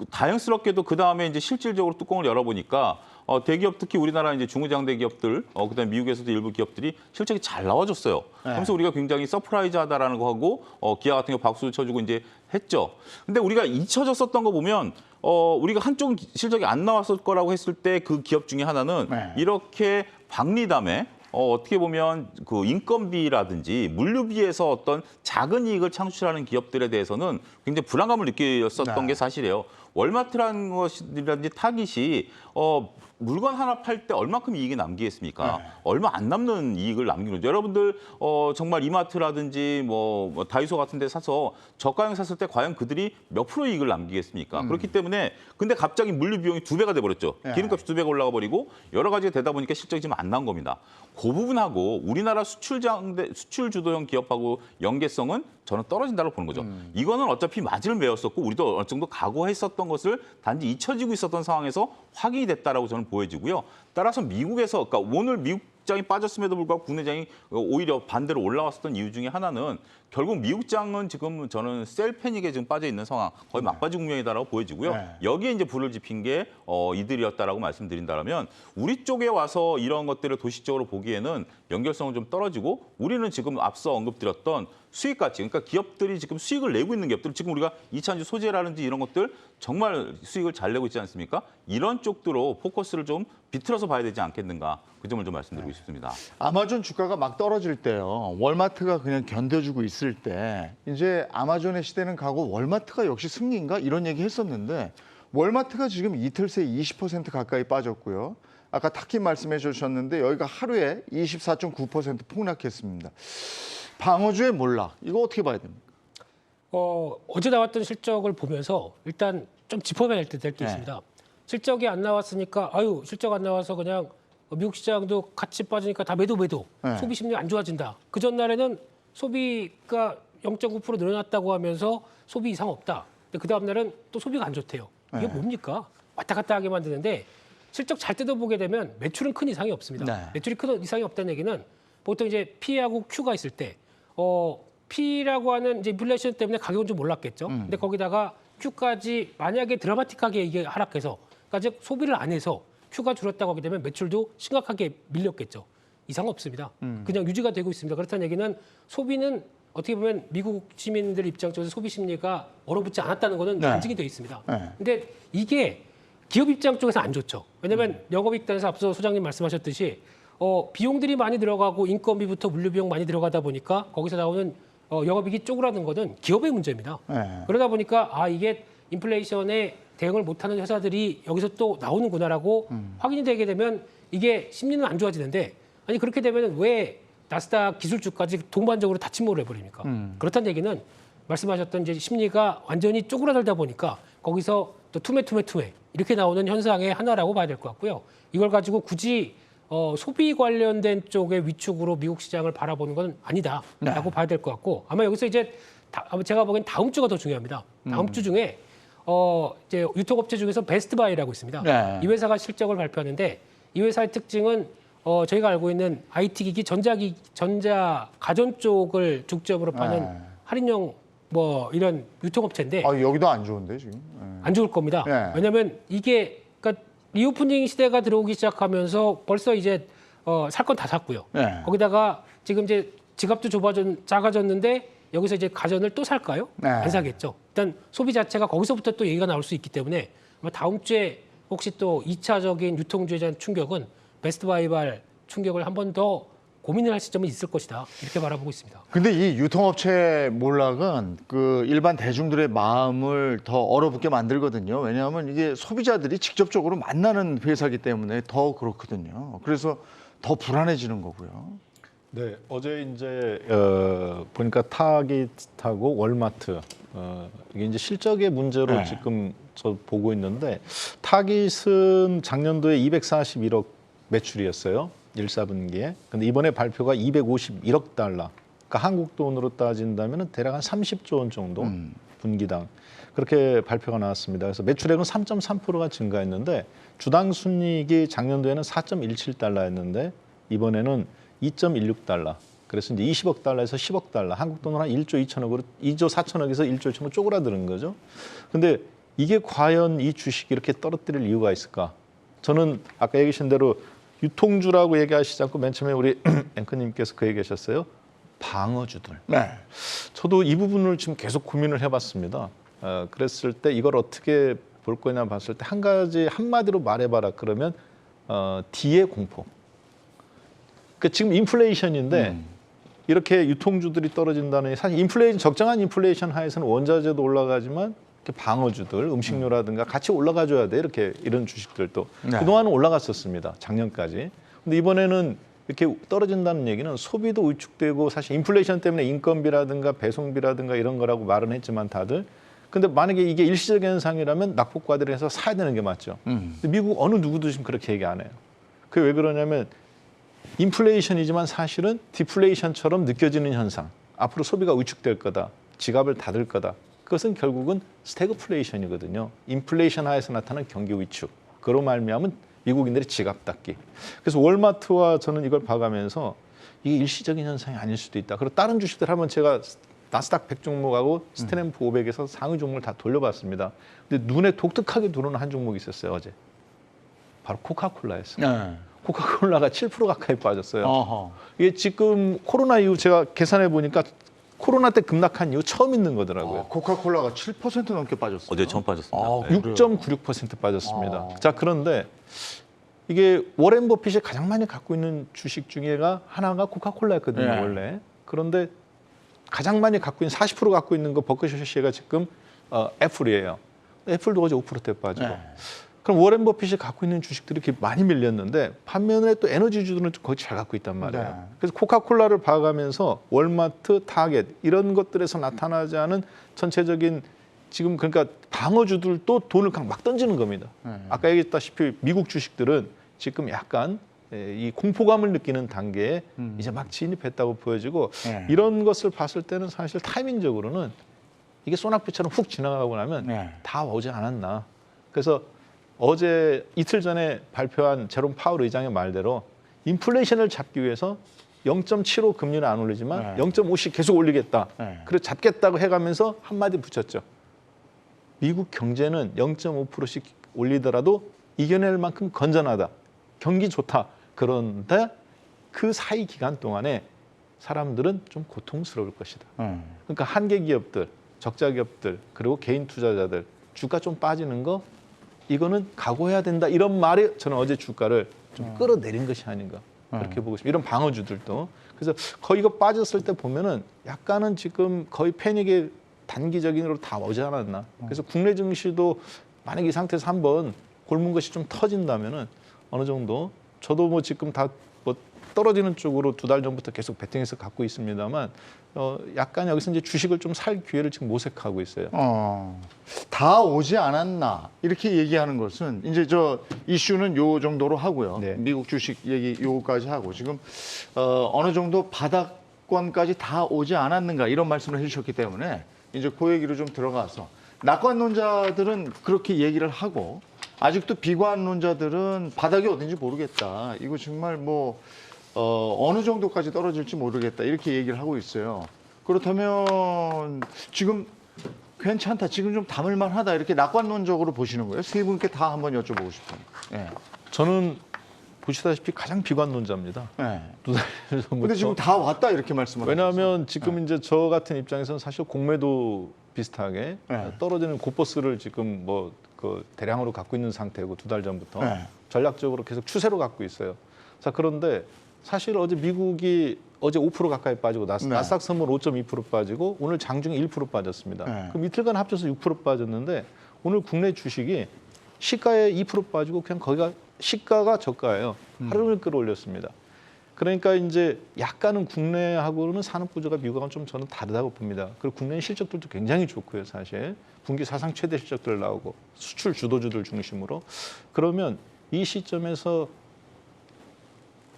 B: 다행스럽게도 그다음에 이제 실질적으로 뚜껑을 열어보니까 대기업 특히 우리나라 이제 중후장대 기업들 그다음에 미국에서도 일부 기업들이 실적이 잘 나와줬어요. 그래서 우리가 굉장히 서프라이즈하다라는 거 하고 기아 같은 경우 박수 쳐주고 이제 했죠. 근데 우리가 잊혀졌었던 거 보면 우리가 한쪽 실적이 안 나왔을 거라고 했을 때 그 기업 중에 하나는 이렇게 박리담에 어떻게 보면 그 인건비라든지 물류비에서 어떤 작은 이익을 창출하는 기업들에 대해서는 굉장히 불안감을 느꼈었던 게 사실이에요. 월마트라는 것이라든지 타깃이 물건 하나 팔 때 얼마큼 이익이 남기겠습니까? 얼마 안 남는 이익을 남기는 거죠. 여러분들 정말 이마트라든지 뭐 다이소 같은 데 사서 저가형 샀을 때 과연 그들이 몇 프로 이익을 남기겠습니까? 그렇기 때문에 근데 갑자기 물류 비용이 2배가 돼버렸죠. 기름값이 2배가 올라가 버리고 여러 가지가 되다 보니까 실적이 지금 안 나온 겁니다. 그 부분하고 우리나라 수출 주도형 기업하고 연계성은 저는 떨어진다고 보는 거죠. 이거는 어차피 맞을 매였었고 우리도 어느 정도 각오했었던 것을 단지 잊혀지고 있었던 상황에서 확인이 됐다라고 저는 보여지고요. 따라서 미국에서 그러니까 오늘 미국장이 빠졌음에도 불구하고 국내장이 오히려 반대로 올라왔었던 이유 중에 하나는 결국 미국장은 지금 저는 셀 패닉에 지금 빠져 있는 상황, 거의 막바지 국면이다라고 보여지고요. 여기에 이제 불을 지핀 게 이들이었다라고 말씀드린다면 우리 쪽에 와서 이런 것들을 도식적으로 보기에는 연결성은 좀 떨어지고 우리는 지금 앞서 언급드렸던 수익 가치, 그러니까 기업들이 지금 수익을 내고 있는 기업들, 지금 우리가 이차전지 소재라든지 이런 것들 정말 수익을 잘 내고 있지 않습니까? 이런 쪽으로 포커스를 좀 비틀어서 봐야 되지 않겠는가, 그 점을 좀 말씀드리고 싶습니다.
A: 아마존 주가가 막 떨어질 때요. 월마트가 그냥 견뎌주고 있을 때 이제 아마존의 시대는 가고 월마트가 역시 승리인가 이런 얘기 했었는데 월마트가 지금 이틀 새에 20% 가까이 빠졌고요. 아까 타키 말씀해 주셨는데 여기가 하루에 24.9% 폭락했습니다. 방어주의 몰락, 이거 어떻게 봐야 됩니까?
C: 어제 나왔던 실적을 보면서 일단 좀 짚어봐야 될 게 있습니다. 실적이 안 나왔으니까 실적 안 나와서 그냥 미국 시장도 같이 빠지니까 다 매도. 소비 심리 안 좋아진다. 그 전날에는 소비가 0.9% 늘어났다고 하면서 소비 이상 없다. 근데 그 다음 날은 또 소비가 안 좋대요. 이게 뭡니까? 왔다 갔다 하게 만드는데 실적 잘 뜯어보게 되면 매출은 큰 이상이 없습니다. 매출이 큰 이상이 없다는 얘기는 보통 이제 P하고 Q가 있을 때 P라고 하는 이제 인플레이션 때문에 가격은 좀 올랐겠죠. 근데 거기다가 Q까지 만약에 드라마틱하게 이게 하락해서 그러니까 즉 소비를 안 해서 Q가 줄었다고 하게 되면 매출도 심각하게 밀렸겠죠. 이상 없습니다. 그냥 유지가 되고 있습니다. 그렇다는 얘기는 소비는 어떻게 보면 미국 시민들 입장 쪽에서 소비 심리가 얼어붙지 않았다는 것은 인증이 되어 있습니다. 근데 이게 기업 입장 쪽에서 안 좋죠. 왜냐하면 영업이익단에서 앞서 소장님 말씀하셨듯이 비용들이 많이 들어가고 인건비부터 물류비용 많이 들어가다 보니까 거기서 나오는 영업이익이 쪼그라든 거는 기업의 문제입니다. 그러다 보니까 이게 인플레이션에 대응을 못하는 회사들이 여기서 또 나오는구나라고 확인이 되게 되면 이게 심리는 안 좋아지는데 아니 그렇게 되면 왜 나스닥 기술주까지 동반적으로 다 침몰을 해버립니까? 그렇다는 얘기는 말씀하셨던 이제 심리가 완전히 쪼그라들다 보니까 거기서 또 투매 이렇게 나오는 현상의 하나라고 봐야 될 것 같고요. 이걸 가지고 굳이 소비 관련된 쪽의 위축으로 미국 시장을 바라보는 건 아니다라고 봐야 될 것 같고 아마 여기서 이제 제가 보기엔 다음 주가 더 중요합니다. 다음 주 중에 이제 유통업체 중에서 베스트바이라고 있습니다. 이 회사가 실적을 발표하는데 이 회사의 특징은 저희가 알고 있는 IT기기, 전자 가전 쪽을 중점으로 파는 할인용 뭐 이런 유통업체인데
A: 여기도 안 좋은데 지금?
C: 안 좋을 겁니다. 왜냐하면 이게 그러니까 리오프닝 시대가 들어오기 시작하면서 벌써 이제 살 건 다 샀고요. 거기다가 지금 이제 지갑도 작아졌는데 여기서 이제 가전을 또 살까요? 안 사겠죠. 일단 소비 자체가 거기서부터 또 얘기가 나올 수 있기 때문에 아마 다음 주에 혹시 또 2차적인 유통주에 대한 충격은 베스트바이발 충격을 한 번 더 고민을 할 시점은 있을 것이다. 이렇게 바라보고 있습니다.
A: 근데 이 유통업체 몰락은 그 일반 대중들의 마음을 더 얼어붙게 만들거든요. 왜냐하면 이게 소비자들이 직접적으로 만나는 회사이기 때문에 더 그렇거든요. 그래서 더 불안해지는 거고요.
D: 네, 어제 이제 보니까 타깃하고 월마트 이게 이제 실적의 문제로 지금 저 보고 있는데 타깃은 작년도에 241억 매출이었어요. 1사분기에. 근데 이번에 발표가 251억 달러. 그러니까 한국 돈으로 따진다면 대략 한 30조 원 정도 분기당. 그렇게 발표가 나왔습니다. 그래서 매출액은 3.3%가 증가했는데 주당 순이익이 작년도에는 4.17달러였는데 이번에는 2.16달러. 그래서 이제 20억 달러에서 10억 달러, 한국 돈으로 한 1조 2천억으로 2조 4천억에서 1조 1천억 쪼그라드는 거죠. 근데 이게 과연 이 주식이 이렇게 떨어뜨릴 이유가 있을까? 저는 아까 얘기하신 대로 유통주라고 얘기하시지 않고 맨 처음에 우리 앵커님께서 그 얘기하셨어요. 방어주들.
A: 네.
D: 저도 이 부분을 지금 계속 고민을 해봤습니다. 그랬을 때 이걸 어떻게 볼 거냐 봤을 때 한 가지 한마디로 말해봐라 그러면 D의 공포. 그 지금 인플레이션인데 이렇게 유통주들이 떨어진다는 사실 인플레이션 적정한 인플레이션 하에서는 원자재도 올라가지만 이렇게 방어주들 음식료라든가 같이 올라가줘야 돼 이렇게 이런 주식들도
A: 네.
D: 그동안은 올라갔었습니다. 작년까지. 근데 이번에는 이렇게 떨어진다는 얘기는 소비도 위축되고 사실 인플레이션 때문에 인건비라든가 배송비라든가 이런 거라고 말은 했지만 다들 근데 만약에 이게 일시적인 현상이라면 낙폭과대를 해서 사야 되는 게 맞죠. 근데 미국 어느 누구도 지금 그렇게 얘기 안 해요. 그게 왜 그러냐면 인플레이션이지만 사실은 디플레이션처럼 느껴지는 현상. 앞으로 소비가 위축될 거다. 지갑을 닫을 거다. 그것은 결국은 스태그플레이션이거든요. 인플레이션 하에서 나타난 경기 위축. 그로 말미암은 미국인들의 지갑 닫기. 그래서 월마트와 저는 이걸 봐가면서 이게 일시적인 현상이 아닐 수도 있다. 그리고 다른 주식들 하면 제가 나스닥 100 종목하고 스탠드&푸 500에서 상위 종목을 다 돌려봤습니다. 근데 눈에 독특하게 들어오는 한 종목이 있었어요, 어제. 바로 코카콜라였어요.
A: 네.
D: 코카콜라가 7% 가까이 빠졌어요.
A: 어허.
D: 이게 지금 코로나 이후 제가 계산해 보니까 코로나 때 급락한 이후 처음 있는 거더라고요.
A: 코카콜라가 7% 넘게 빠졌어요.
B: 어제 처음 빠졌습니다.
A: 아,
B: 네.
A: 그래요?
D: 6.96% 빠졌습니다.
A: 아.
D: 자, 그런데 이게 워렌 버핏이 가장 많이 갖고 있는 주식 중에가 하나가 코카콜라였거든요,
A: 네.
D: 원래. 그런데 가장 많이 갖고 있는 40% 갖고 있는 거 버크셔시가 지금 애플이에요. 애플도 어제 5%대 빠지고.
A: 네.
D: 그럼 워렌 버핏이 갖고 있는 주식들이 이렇게 많이 밀렸는데 반면에 또 에너지주들은 거의 잘 갖고 있단 말이에요.
A: 네.
D: 그래서 코카콜라를 봐가면서 월마트, 타겟 이런 것들에서 나타나지 않은 전체적인 지금 그러니까 방어주들도 돈을 그냥 막 던지는 겁니다. 아까 얘기했다시피 미국 주식들은 지금 약간 이 공포감을 느끼는 단계에 이제 막 진입했다고 보여지고
A: 네.
D: 이런 것을 봤을 때는 사실 타이밍적으로는 이게 소낙비처럼 훅 지나가고 나면
A: 네.
D: 다 오지 않았나. 그래서 어제 이틀 전에 발표한 제롬 파월 의장의 말대로 인플레이션을 잡기 위해서 0.75 금리는 안 올리지만
A: 네.
D: 0.5씩 계속 올리겠다.
A: 네.
D: 그래서 잡겠다고 해가면서 한마디 붙였죠. 미국 경제는 0.5%씩 올리더라도 이겨낼 만큼 건전하다. 경기 좋다. 그런데 그 사이 기간 동안에 사람들은 좀 고통스러울 것이다. 그러니까 한계 기업들, 적자 기업들, 그리고 개인 투자자들 주가 좀 빠지는 거 이거는 각오해야 된다. 이런 말이 저는 어제 주가를 좀 끌어내린 것이 아닌가. 그렇게 보고 싶습니다. 이런 방어주들도. 그래서 거의 이거 빠졌을 때 보면은 약간은 지금 거의 패닉의 단기적인으로 다 오지 않았나. 그래서 국내 증시도 만약 이 상태에서 한번 골문 것이 좀 터진다면은 어느 정도 저도 뭐 지금 다 뭐 떨어지는 쪽으로 2달 전부터 계속 베팅해서 갖고 있습니다만 약간 여기서 이제 주식을 좀 살 기회를 지금 모색하고 있어요.
A: 다 오지 않았나 이렇게 얘기하는 것은 이제 저 이슈는 요 정도로 하고요.
D: 네.
A: 미국 주식 얘기 요거까지 하고 지금 어느 정도 바닥권까지 다 오지 않았는가 이런 말씀을 해주셨기 때문에 이제 그 얘기로 좀 들어가서 낙관론자들은 그렇게 얘기를 하고 아직도 비관론자들은 바닥이 어딘지 모르겠다. 이거 정말 뭐 어느 정도까지 떨어질지 모르겠다. 이렇게 얘기를 하고 있어요. 그렇다면 지금 괜찮다. 지금 좀 담을만 하다. 이렇게 낙관론적으로 보시는 거예요? 세 분께 다 한번 여쭤보고 싶어요. 예.
D: 저는 보시다시피 가장 비관론자입니다.
A: 예.
D: 2달 전부터.
A: 근데 지금 다 왔다 이렇게 말씀하셨어요.
D: 왜냐하면 지금 이제 저 같은 입장에서는 사실 공매도 비슷하게
A: 네.
D: 떨어지는 고버스를 지금 뭐 그 대량으로 갖고 있는 상태고 2달 전부터
A: 네.
D: 전략적으로 계속 추세로 갖고 있어요. 자, 그런데 사실 어제 미국이 어제 5% 가까이 빠지고
A: 네.
D: 나스닥 선물 5.2% 빠지고 오늘 장중에 1% 빠졌습니다.
A: 네.
D: 그럼 이틀간 합쳐서 6% 빠졌는데 오늘 국내 주식이 시가에 2% 빠지고 그냥 거기가 시가가 저가예요. 하루 종일 끌어올렸습니다. 그러니까 이제 약간은 국내하고는 산업 구조가 미국하고는 좀 저는 다르다고 봅니다. 그리고 국내 실적들도 굉장히 좋고요, 사실. 분기 사상 최대 실적들 나오고 수출 주도주들 중심으로. 그러면 이 시점에서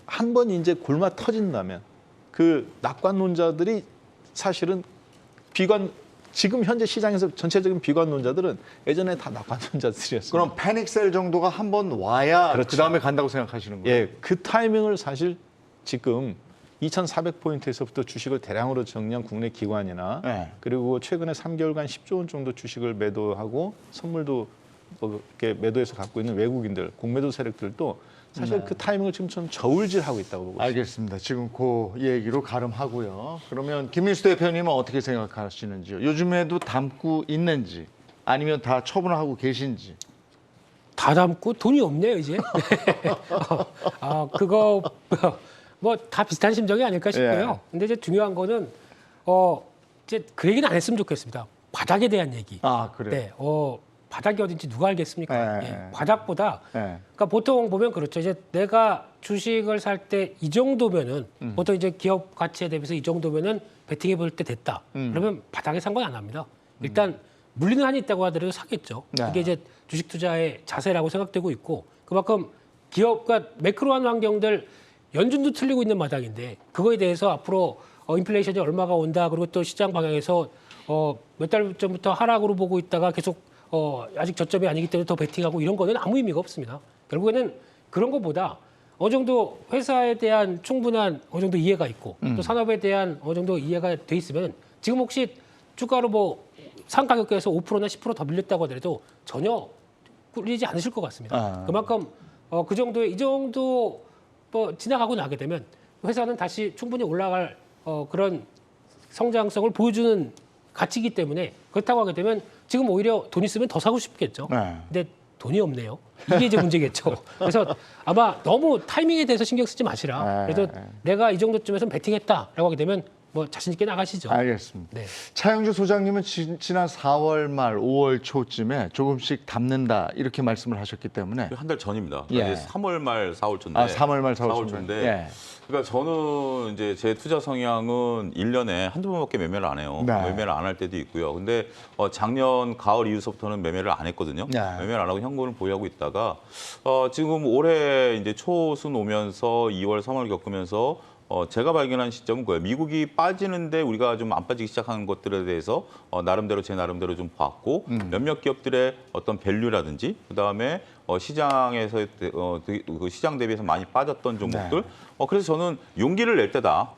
D: 한 번 이제 골마 터진다면 그 낙관론자들이 사실은 지금 현재 시장에서 전체적인 비관론자들은 예전에 다 낙관론자들이었어요.
A: 그럼 패닉셀 정도가 한 번 와야
D: 그렇죠.
A: 그 다음에 간다고 생각하시는 거예요?
D: 예, 그 타이밍을 사실 지금 2,400포인트에서부터 주식을 대량으로 정리한 국내 기관이나
A: 네.
D: 그리고 최근에 3개월간 10조 원 정도 주식을 매도하고 선물도 뭐 이렇게 매도해서 갖고 있는 외국인들, 공매도 세력들도 사실 그 타이밍을 지금 좀 저울질하고 있다고 보고 있습니다.
A: 알겠습니다. 지금 그 얘기로 가름하고요. 그러면 김민수 대표님은 어떻게 생각하시는지요? 요즘에도 담고 있는지 아니면 다 처분하고 계신지.
C: 다 담고 돈이 없네요 이제. 그거 뭐 다 비슷한 심정이 아닐까 싶고요.
A: 예.
C: 근데 이제 중요한 거는 이제 그 얘기는 안 했으면 좋겠습니다. 바닥에 대한 얘기.
A: 아, 그래요?
C: 네. 바닥이 어딘지 누가 알겠습니까?
A: 예.
C: 예. 바닥보다
A: 예.
C: 그러니까 보통 보면 그렇죠. 이제 내가 주식을 살 때 이 정도면은 보통 이제 기업 가치에 대비해서 이 정도면은 베팅해 볼 때 됐다. 그러면 바닥에 산 건 안 합니다. 일단 물리는 한이 있다고 하더라도 사겠죠.
A: 네.
C: 이게 이제 주식 투자의 자세라고 생각되고 있고 그만큼 기업과 매크로한 환경들 연준도 틀리고 있는 마당인데 그거에 대해서 앞으로 인플레이션이 얼마가 온다 그리고 또 시장 방향에서 몇 달 전부터 하락으로 보고 있다가 계속 아직 저점이 아니기 때문에 더 베팅하고 이런 거는 아무 의미가 없습니다. 결국에는 그런 것보다 어느 정도 회사에 대한 충분한 어느 정도 이해가 있고 또 산업에 대한 어느 정도 이해가 돼 있으면 지금 혹시 주가로 뭐 상 가격대에서 5%나 10% 더 밀렸다고 하더라도 전혀 꿀리지 않으실 것 같습니다.
A: 아.
C: 그만큼 그 정도의 이 정도 뭐 지나가고 나게 되면 회사는 다시 충분히 올라갈 그런 성장성을 보여주는 가치이기 때문에 그렇다고 하게 되면 지금 오히려 돈 있으면 더 사고 싶겠죠.
A: 네.
C: 근데 돈이 없네요. 이게 이제 문제겠죠. 그래서 아마 너무 타이밍에 대해서 신경 쓰지 마시라. 그래도 내가 이 정도쯤에서 베팅했다라고 하게 되면 뭐 자신 있게 나가시죠.
A: 알겠습니다.
C: 네.
A: 차영주 소장님은 지난 4월 말 5월 초쯤에 조금씩 담는다 이렇게 말씀을 하셨기 때문에
B: 한 달 전입니다.
A: 예.
B: 이제 3월 말 4월 초인데.
A: 3월 말 4월
B: 4월
A: 초인데.
B: 초인데.
A: 예.
B: 그러니까 저는 이제 제 투자 성향은 1년에 한두 번밖에 매매를 안 해요.
A: 네.
B: 매매를 안 할 때도 있고요. 근데 작년 가을 이후서부터는 매매를 안 했거든요.
A: 네.
B: 매매를 안 하고 현금을 보유하고 있다가 지금 올해 이제 초순 오면서 2월, 3월 겪으면서 제가 발견한 시점은 그거예요. 미국이 빠지는데 우리가 좀 안 빠지기 시작하는 것들에 대해서 나름대로 제 나름대로 좀 봤고 몇몇 기업들의 어떤 밸류라든지 그다음에 시장에서 그 시장 대비해서 많이 빠졌던 종목들. 그래서 저는 용기를 낼 때다.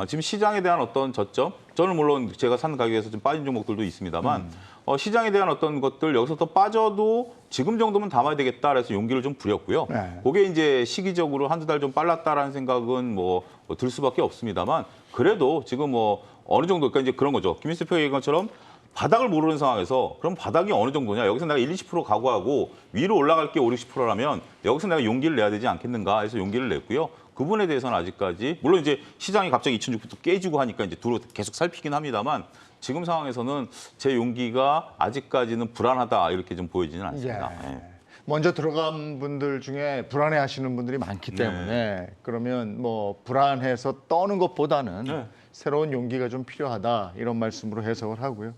B: 지금 시장에 대한 어떤 저점, 저는 물론 제가 산 가격에서 좀 빠진 종목들도 있습니다만 시장에 대한 어떤 것들 여기서 또 빠져도 지금 정도면 담아야 되겠다. 그래서 용기를 좀 부렸고요.
A: 네.
B: 그게 이제 시기적으로 한두 달 좀 빨랐다라는 생각은 뭐 들 수밖에 없습니다만 그래도 지금 뭐 어느 정도 그러니까 이제 그런 거죠. 김민수 대표 얘기한 것처럼 바닥을 모르는 상황에서 그럼 바닥이 어느 정도냐? 여기서 내가 20% 각오하고 위로 올라갈 게 50~60%라면 여기서 내가 용기를 내야 되지 않겠는가 해서 용기를 냈고요. 그 부분에 대해서는 아직까지 물론 이제 시장이 갑자기 2006부터 깨지고 하니까 이제 뒤로 계속 살피긴 합니다만 지금 상황에서는 제 용기가 아직까지는 불안하다 이렇게 좀 보이지는 않습니다.
A: 예.
B: 예.
A: 먼저 들어간 분들 중에 불안해하시는 분들이 많기 때문에 그러면 뭐 불안해서 떠는 것보다는
B: 네.
A: 새로운 용기가 좀 필요하다 이런 말씀으로 해석을 하고요.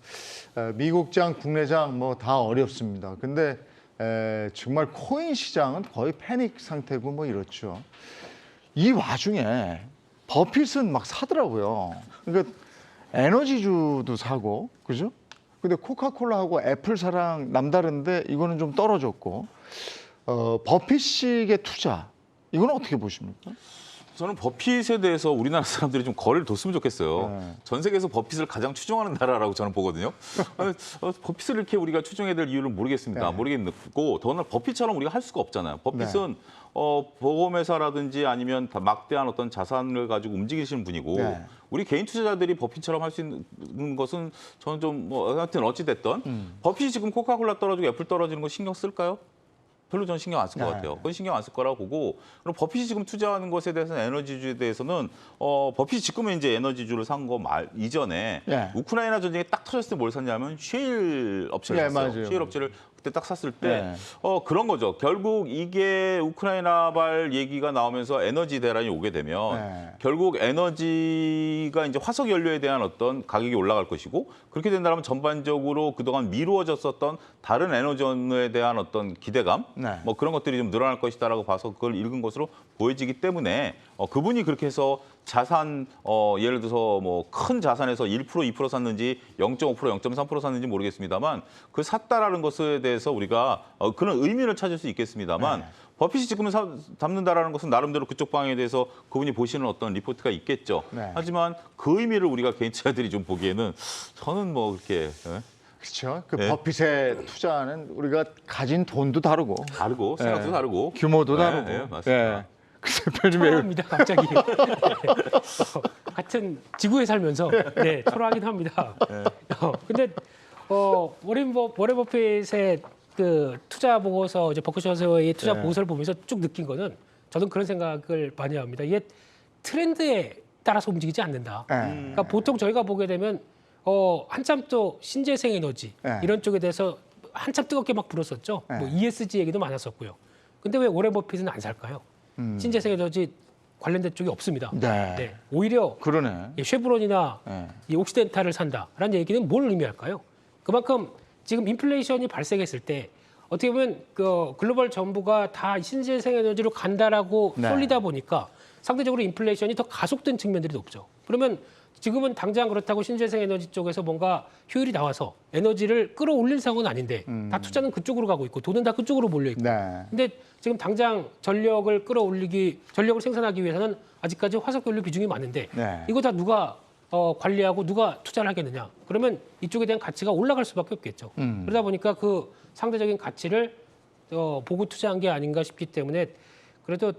A: 미국장, 국내장 뭐 다 어렵습니다. 근데 정말 코인 시장은 거의 패닉 상태고 뭐 이렇죠. 이 와중에 버핏은 막 사더라고요. 그러니까 에너지주도 사고, 그죠? 근데 코카콜라하고 애플사랑 남다른데 이거는 좀 떨어졌고, 버핏식의 투자, 이건 어떻게 보십니까?
B: 저는 버핏에 대해서 우리나라 사람들이 좀 거리를 뒀으면 좋겠어요.
A: 네.
B: 전 세계에서 버핏을 가장 추종하는 나라라고 저는 보거든요. 버핏을 이렇게 우리가 추종해야 될 이유를 모르겠습니다.
A: 네.
B: 모르겠고 더구나 버핏처럼 우리가 할 수가 없잖아요. 버핏은 보험회사라든지 아니면 막대한 어떤 자산을 가지고 움직이시는 분이고
A: 네.
B: 우리 개인 투자자들이 버핏처럼 할 수 있는 것은 저는 좀 뭐 하여튼 어찌 됐든 버핏이 지금 코카콜라 떨어지고 애플 떨어지는 거 신경 쓸까요? 별로 저는 신경 안 쓸 것
A: 네.
B: 같아요. 그건 신경 안 쓸 거라고 보고 그럼 버핏이 지금 투자하는 것에 대해서는 에너지주에 대해서는 버핏이 지금은 이제 에너지주를 산 거 이전에
A: 네.
B: 우크라이나 전쟁이 딱 터졌을 때 뭘 샀냐면 쉐일 업체를
A: 네,
B: 샀어요.
A: 맞아요.
B: 쉐일 업체를 그때 딱 샀을 때
A: 네.
B: 그런 거죠. 결국 이게 우크라이나발 얘기가 나오면서 에너지 대란이 오게 되면
A: 네.
B: 결국 에너지가 이제 화석 연료에 대한 어떤 가격이 올라갈 것이고 그렇게 된다면 전반적으로 그동안 미루어졌었던 다른 에너지에 대한 어떤 기대감
A: 네.
B: 뭐 그런 것들이 좀 늘어날 것이다라고 봐서 그걸 읽은 것으로 보여지기 때문에 그분이 그렇게 해서 자산 예를 들어서 뭐 큰 자산에서 1%, 2% 샀는지 0.5%, 0.3% 샀는지 모르겠습니다만 그 샀다라는 것에 대해서 우리가 그런 의미를 찾을 수 있겠습니다만
A: 네.
B: 버핏이 지금은 담는다라는 것은 나름대로 그쪽 방향에 대해서 그분이 보시는 어떤 리포트가 있겠죠.
A: 네.
B: 하지만 그 의미를 우리가 개인투자들이 좀 보기에는 저는 뭐 그렇게
A: 그렇죠. 그
B: 네.
A: 버핏의 투자는 우리가 가진 돈도 다르고
B: 다르고 생각도
A: 네.
B: 다르고
A: 규모도
B: 네,
A: 다르고.
B: 네, 맞습니다.
A: 그래서 대표님 왜
C: 초라합니다, 갑자기. 같은 지구에 살면서 네, 초라하긴 합니다. 근데 워렌 버핏의 그 투자 보고서 이제 버크셔서의 투자
A: 네.
C: 보고서를 보면서 쭉 느낀 거는 저는 그런 생각을 많이 합니다. 이게 트렌드에 따라서 움직이지 않는다. 그러니까 보통 저희가 보게 되면 한참 또 신재생 에너지
A: 네.
C: 이런 쪽에 대해서 한참 뜨겁게 막 불었었죠. 뭐 ESG 얘기도 많았었고요. 근데 왜 워렌 버핏은 안 살까요? 신재생 에너지 관련된 쪽이 없습니다.
A: 네.
C: 오히려
A: 그러네.
C: 이 쉐브론이나
A: 네.
C: 이 옥시덴탈을 산다라는 얘기는 뭘 의미할까요? 그만큼 지금 인플레이션이 발생했을 때 어떻게 보면 그 글로벌 정부가 다 신재생 에너지로 간다라고
A: 네.
C: 쏠리다 보니까 상대적으로 인플레이션이 더 가속된 측면들이 높죠. 그러면 지금은 당장 그렇다고 신재생 에너지 쪽에서 뭔가 효율이 나와서 에너지를 끌어올릴 상황은 아닌데 다 투자는 그쪽으로 가고 있고 돈은 다 그쪽으로 몰려 있고.
A: 네.
C: 근데 지금 당장 전력을 생산하기 위해서는 아직까지 화석 연료 비중이 많은데
A: 네.
C: 이거 다 누가 관리하고 누가 투자를 하겠느냐? 그러면 이쪽에 대한 가치가 올라갈 수밖에 없겠죠. 그러다 보니까 그 상대적인 가치를 보고 투자한 게 아닌가 싶기 때문에 그래도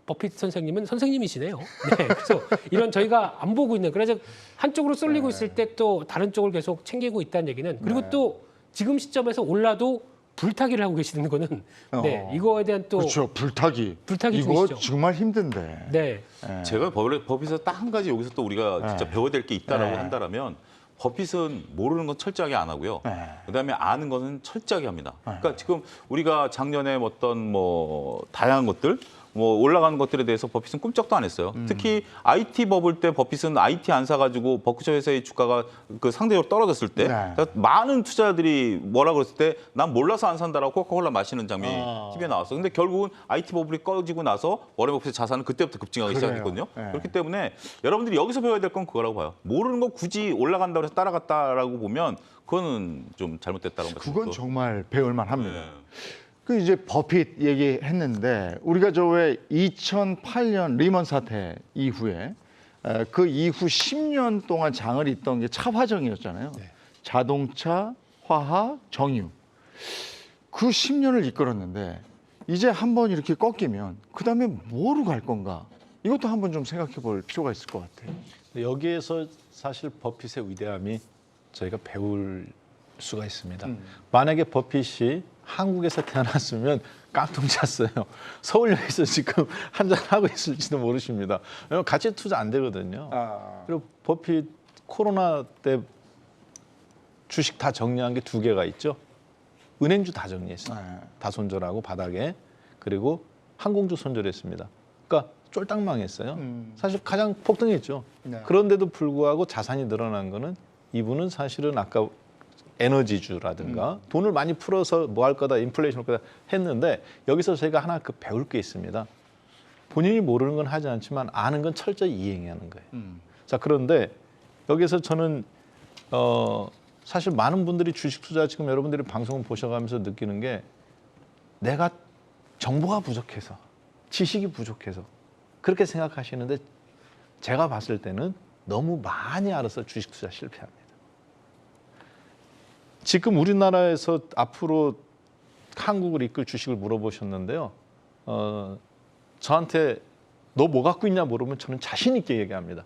C: 버핏 선생님은 선생님이시네요. 네, 그래서 이런 저희가 안 보고 있는 그래서 한쪽으로 쏠리고 있을 때 또 다른 쪽을 계속 챙기고 있다는 얘기는 그리고 또 지금 시점에서 올라도 불타기를 하고 계시는 거는 네, 이거에 대한 또
A: 그렇죠. 불타기.
C: 불타기
A: 이거
C: 중이시죠.
A: 정말 힘든데.
C: 네,
B: 제가 버핏에서 딱 한 가지 여기서 또 우리가 진짜 배워야 될 게 있다라고
A: 네.
B: 한다라면 버핏은 모르는 건 철저하게 안 하고요.
A: 네.
B: 그다음에 아는 거는 철저하게 합니다. 그러니까 지금 우리가 작년에 어떤 뭐 다양한 것들 뭐 올라가는 것들에 대해서 버핏은 꿈쩍도 안 했어요. 특히 IT 버블 때 버핏은 IT 안 사가지고 버크셔 회사의 주가가 그 상대적으로 떨어졌을 때
A: 네.
B: 많은 투자자들이 뭐라 그랬을 때 난 몰라서 안 산다라고 코카콜라 마시는 장면이 TV에 나왔어. 근데 결국은 IT 버블이 꺼지고 나서 워렌 버핏의 자산은 그때부터 급증하기
A: 그래요.
B: 시작했거든요.
A: 네.
B: 그렇기 때문에 여러분들이 여기서 배워야 될 건 그거라고 봐요. 모르는 거 굳이 올라간다고 해서 따라갔다라고 보면 그거는 좀 잘못됐다고 봅니다.
A: 그건 정말 배울 만합니다.
B: 네.
A: 그 이제 버핏 얘기했는데 우리가 저 왜 2008년 리먼 사태 이후에 그 이후 10년 동안 장을 잇던 게 차화정이었잖아요. 자동차, 화학, 정유. 그 10년을 이끌었는데 이제 한번 이렇게 꺾이면 그다음에 뭐로 갈 건가? 이것도 한번 좀 생각해 볼 필요가 있을 것 같아요.
D: 여기에서 사실 버핏의 위대함이 저희가 배울 수가 있습니다. 만약에 버핏이 한국에서 태어났으면 깡통 찼어요. 서울역에서 지금 한잔 하고 있을지도 모르십니다. 왜냐면 같이 투자 안 되거든요. 그리고 버핏 코로나 때 주식 다 정리한 게 2개가 있죠. 은행주 다 정리했어요. 다 손절하고 바닥에. 그리고 항공주 손절했습니다. 그러니까 쫄딱 망했어요. 사실 가장 폭등했죠.
A: 네.
D: 그런데도 불구하고 자산이 늘어난 거는 이분은 사실은 아까 에너지주라든가 돈을 많이 풀어서 뭐 할 거다, 인플레이션 할 거다 했는데 여기서 제가 하나 배울 게 있습니다. 본인이 모르는 건 하지 않지만 아는 건 철저히 이행하는 거예요. 자, 그런데 여기서 저는 사실 많은 분들이 주식 투자 지금 여러분들이 방송을 보셔가면서 느끼는 게 내가 정보가 부족해서 지식이 부족해서 그렇게 생각하시는데 제가 봤을 때는 너무 많이 알아서 주식 투자 실패합니다. 지금 우리나라에서 앞으로 한국을 이끌 주식을 물어보셨는데요. 저한테 너 뭐 갖고 있냐 물으면 저는 자신 있게 얘기합니다.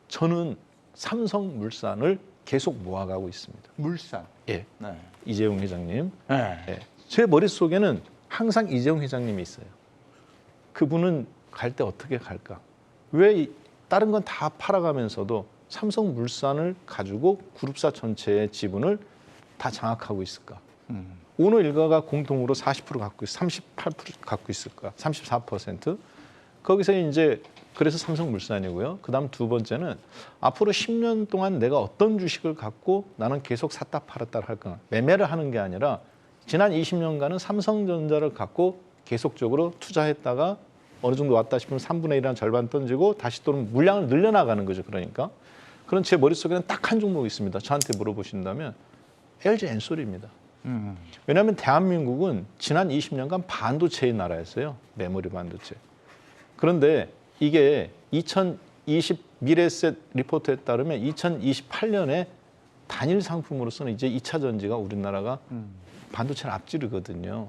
D: 저는 삼성물산을 계속 모아가고 있습니다.
A: 물산.
D: 예,
A: 네.
D: 이재용 회장님.
A: 네.
D: 예. 제 머릿속에는 항상 이재용 회장님이 있어요. 그분은 갈 때 어떻게 갈까? 왜 다른 건 다 팔아가면서도 삼성물산을 가지고 그룹사 전체의 지분을 다 장악하고 있을까? 오너 일가가 공동으로 40% 갖고 있, 38% 갖고 있을까? 34%. 거기서 이제 그래서 삼성물산이고요. 그다음 두 번째는 앞으로 10년 동안 내가 어떤 주식을 갖고 나는 계속 샀다 팔았다 할 거냐. 매매를 하는 게 아니라 지난 20년간은 삼성전자를 갖고 계속적으로 투자했다가 어느 정도 왔다 싶으면 3분의 1한 절반 던지고 다시 또는 물량을 늘려나가는 거죠. 그러니까 그런 제 머릿속에는 딱 한 종목이 있습니다. 저한테 물어보신다면 LG 엔솔입니다. 왜냐하면 대한민국은 지난 20년간 반도체의 나라였어요. 메모리 반도체. 그런데 이게 2020 미래셋 리포트에 따르면 2028년에 단일 상품으로서는 이제 2차 전지가 우리나라가 반도체를 앞지르거든요.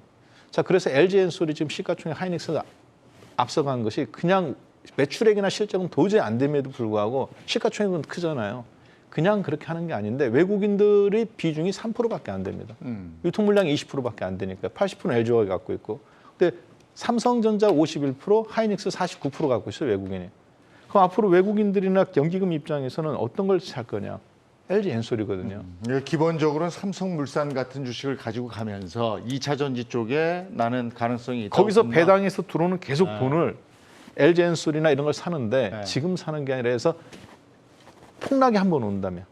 D: 자, 그래서 LG 엔솔이 지금 시가총액 하이닉스가 앞서간 것이 그냥 매출액이나 실적은 도저히 안 됨에도 불구하고 시가총액은 크잖아요. 그냥 그렇게 하는 게 아닌데 외국인들의 비중이 3%밖에 안 됩니다. 유통 물량이 20%밖에 안 되니까 80%는 LG가 갖고 있고. 근데 삼성전자 51%, 하이닉스 49% 갖고 있어요, 외국인이. 그럼 앞으로 외국인들이나 연기금 입장에서는 어떤 걸 살 거냐? LG 엔솔이거든요.
A: 기본적으로는 삼성물산 같은 주식을 가지고 가면서 2차 전지 쪽에 나는 가능성이 있다.
D: 거기서 배당에서 들어오는 계속 돈을 LG 엔솔이나 이런 걸 사는데
A: 네.
D: 지금 사는 게 아니라 해서 폭락이 한번 온다면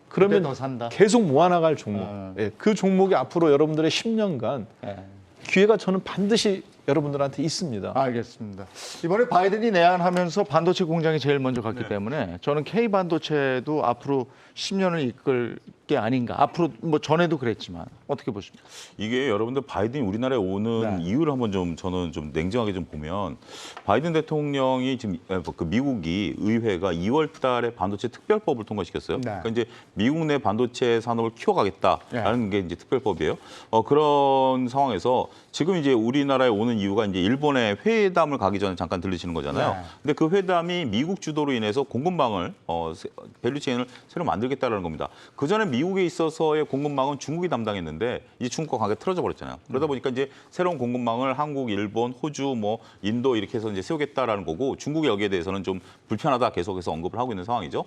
A: 그때
D: 그러면
A: 더 산다.
D: 계속 모아나갈 종목. 예, 그 종목이 앞으로 여러분들의 10년간 기회가 저는 반드시 여러분들한테 있습니다.
A: 알겠습니다. 이번에 바이든이 내한하면서 반도체 공장이 제일 먼저 갔기 때문에 저는 K 반도체도 앞으로 10년을 이끌 게 아닌가. 앞으로 뭐 전에도 그랬지만 어떻게 보십니까?
B: 이게 여러분들 바이든이 우리나라에 오는
A: 네.
B: 이유를 한번 좀 저는 좀 냉정하게 좀 보면 바이든 대통령이 지금 그 미국이 의회가 2월달에 반도체 특별법을 통과시켰어요.
A: 네.
B: 그러니까 이제 미국 내 반도체 산업을 키워가겠다라는 게 이제 특별법이에요. 그런 상황에서 지금 이제 우리나라에 오는 이유가 이제 일본의 회담을 가기 전에 잠깐 들리시는 거잖아요.
A: 네.
B: 근데 그 회담이 미국 주도로 인해서 공급망을 밸류체인을 새로 만들겠다라는 겁니다. 그 전에 미국에 있어서의 공급망은 중국이 담당했는데 이제 중국과 관계가 틀어져 버렸잖아요. 그러다 보니까 이제 새로운 공급망을 한국, 일본, 호주, 뭐 인도 이렇게 해서 이제 세우겠다라는 거고 중국이 여기에 대해서는 좀 불편하다 계속해서 언급을 하고 있는 상황이죠.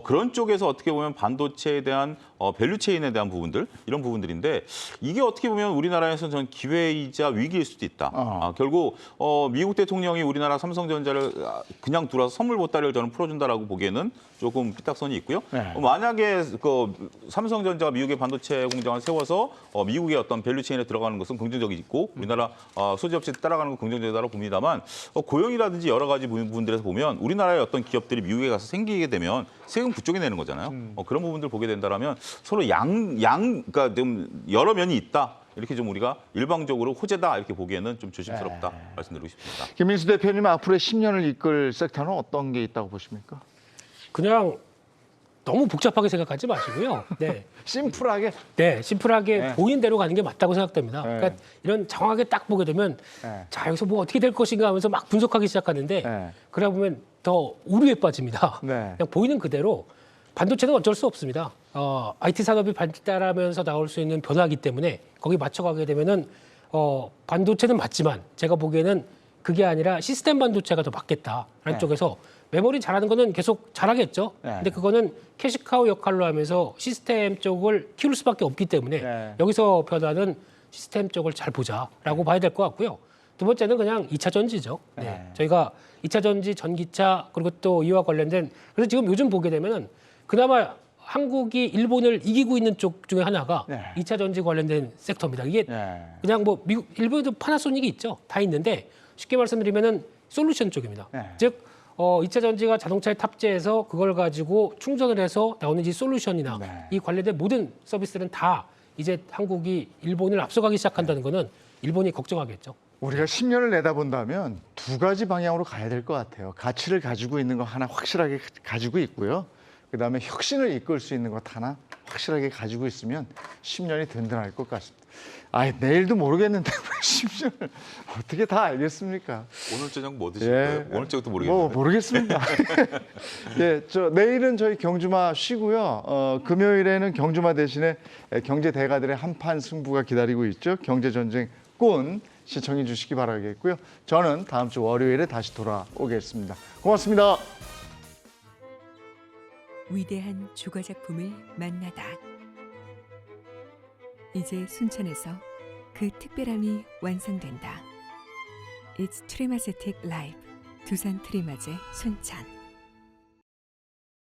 B: 그런 쪽에서 어떻게 보면 반도체에 대한 밸류체인에 대한 부분들 이런 부분들인데 이게 어떻게 보면 우리나라에서는 전 기회이자 위기일 수도 있다. 결국 미국 대통령이 우리나라 삼성전자를 그냥 들어와서 선물 보따리를 저는 풀어준다라고 보기에는 조금 삐딱선이 있고요.
A: 네.
B: 만약에 그 삼성전자가 미국의 반도체 공장을 세워서 미국의 어떤 밸류체인에 들어가는 것은 긍정적이고 우리나라 소재업체 따라가는 건 긍정적이다고 봅니다만 고용이라든지 여러 가지 부분들에서 보면 우리나라의 어떤 기업들이 미국에 가서 생기게 되면 세금 그쪽에 내는 거잖아요. 그런 부분들 보게 된다라면 서로 그러니까 좀 여러 면이 있다. 이렇게 좀 우리가 일방적으로 호재다 이렇게 보기에는 좀 조심스럽다 말씀드리고 싶습니다.
A: 김민수 대표님 앞으로의 10년을 이끌 섹터는 어떤 게 있다고 보십니까?
C: 그냥 너무 복잡하게 생각하지 마시고요. 네.
A: 심플하게.
C: 네, 심플하게
A: 네.
C: 보이는 대로 가는 게 맞다고 생각됩니다.
A: 네.
C: 그러니까 이런 정확하게 딱 보게 되면
A: 네.
C: 자 여기서 뭐 어떻게 될 것인가 하면서 막 분석하기 시작하는데
A: 네.
C: 그러다 보면 더 오류에 빠집니다.
A: 네.
C: 그냥 보이는 그대로 반도체는 어쩔 수 없습니다. IT 산업이 발달하면서 나올 수 있는 변화이기 때문에 거기 맞춰가게 되면은 반도체는 맞지만 제가 보기에는 그게 아니라 시스템 반도체가 더 맞겠다라는
A: 네.
C: 쪽에서 메모리 잘하는 거는 계속 잘하겠죠.
A: 네.
C: 근데 그거는 캐시카우 역할로 하면서 시스템 쪽을 키울 수밖에 없기 때문에
A: 네.
C: 여기서 변화는 시스템 쪽을 잘 보자라고 봐야 될 것 같고요. 두 번째는 그냥 2차 전지죠. 네. 저희가 2차 전지, 전기차 그리고 또 이와 관련된 그래서 지금 요즘 보게 되면은 그나마 한국이 일본을 이기고 있는 쪽 중에 하나가
A: 네.
C: 2차 전지 관련된 섹터입니다. 이게
A: 네.
C: 그냥 뭐 미국, 일본에도 파나소닉이 있죠. 다 있는데 쉽게 말씀드리면은 솔루션 쪽입니다.
A: 네.
C: 즉 2차 전지가 자동차에 탑재해서 그걸 가지고 충전을 해서 나오는 이 솔루션이나
A: 네.
C: 이 관련된 모든 서비스들은 다 이제 한국이 일본을 앞서가기 시작한다는 거는 일본이 걱정하겠죠.
A: 우리가 10년을 내다본다면 두 가지 방향으로 가야 될 것 같아요. 가치를 가지고 있는 거 하나 확실하게 가지고 있고요. 그다음에 혁신을 이끌 수 있는 것 하나 확실하게 가지고 있으면 10년이 든든할 것 같습니다. 내일도 모르겠는데 10년을 어떻게 다 알겠습니까?
B: 오늘 저녁 뭐 드실 거예요? 오늘 저녁도 모르겠는데.
A: 뭐 모르겠습니다. 예, 내일은 저희 경주마 쉬고요. 금요일에는 경주마 대신에 경제 대가들의 한판 승부가 기다리고 있죠. 경제 전쟁 꾼 시청해 주시기 바라겠고요. 저는 다음 주 월요일에 다시 돌아오겠습니다. 고맙습니다.
E: 위대한 주거 작품을 만나다. 이제 순천에서 그 특별함이 완성된다. It's Tremazetic Live 두산 트리마제 순천.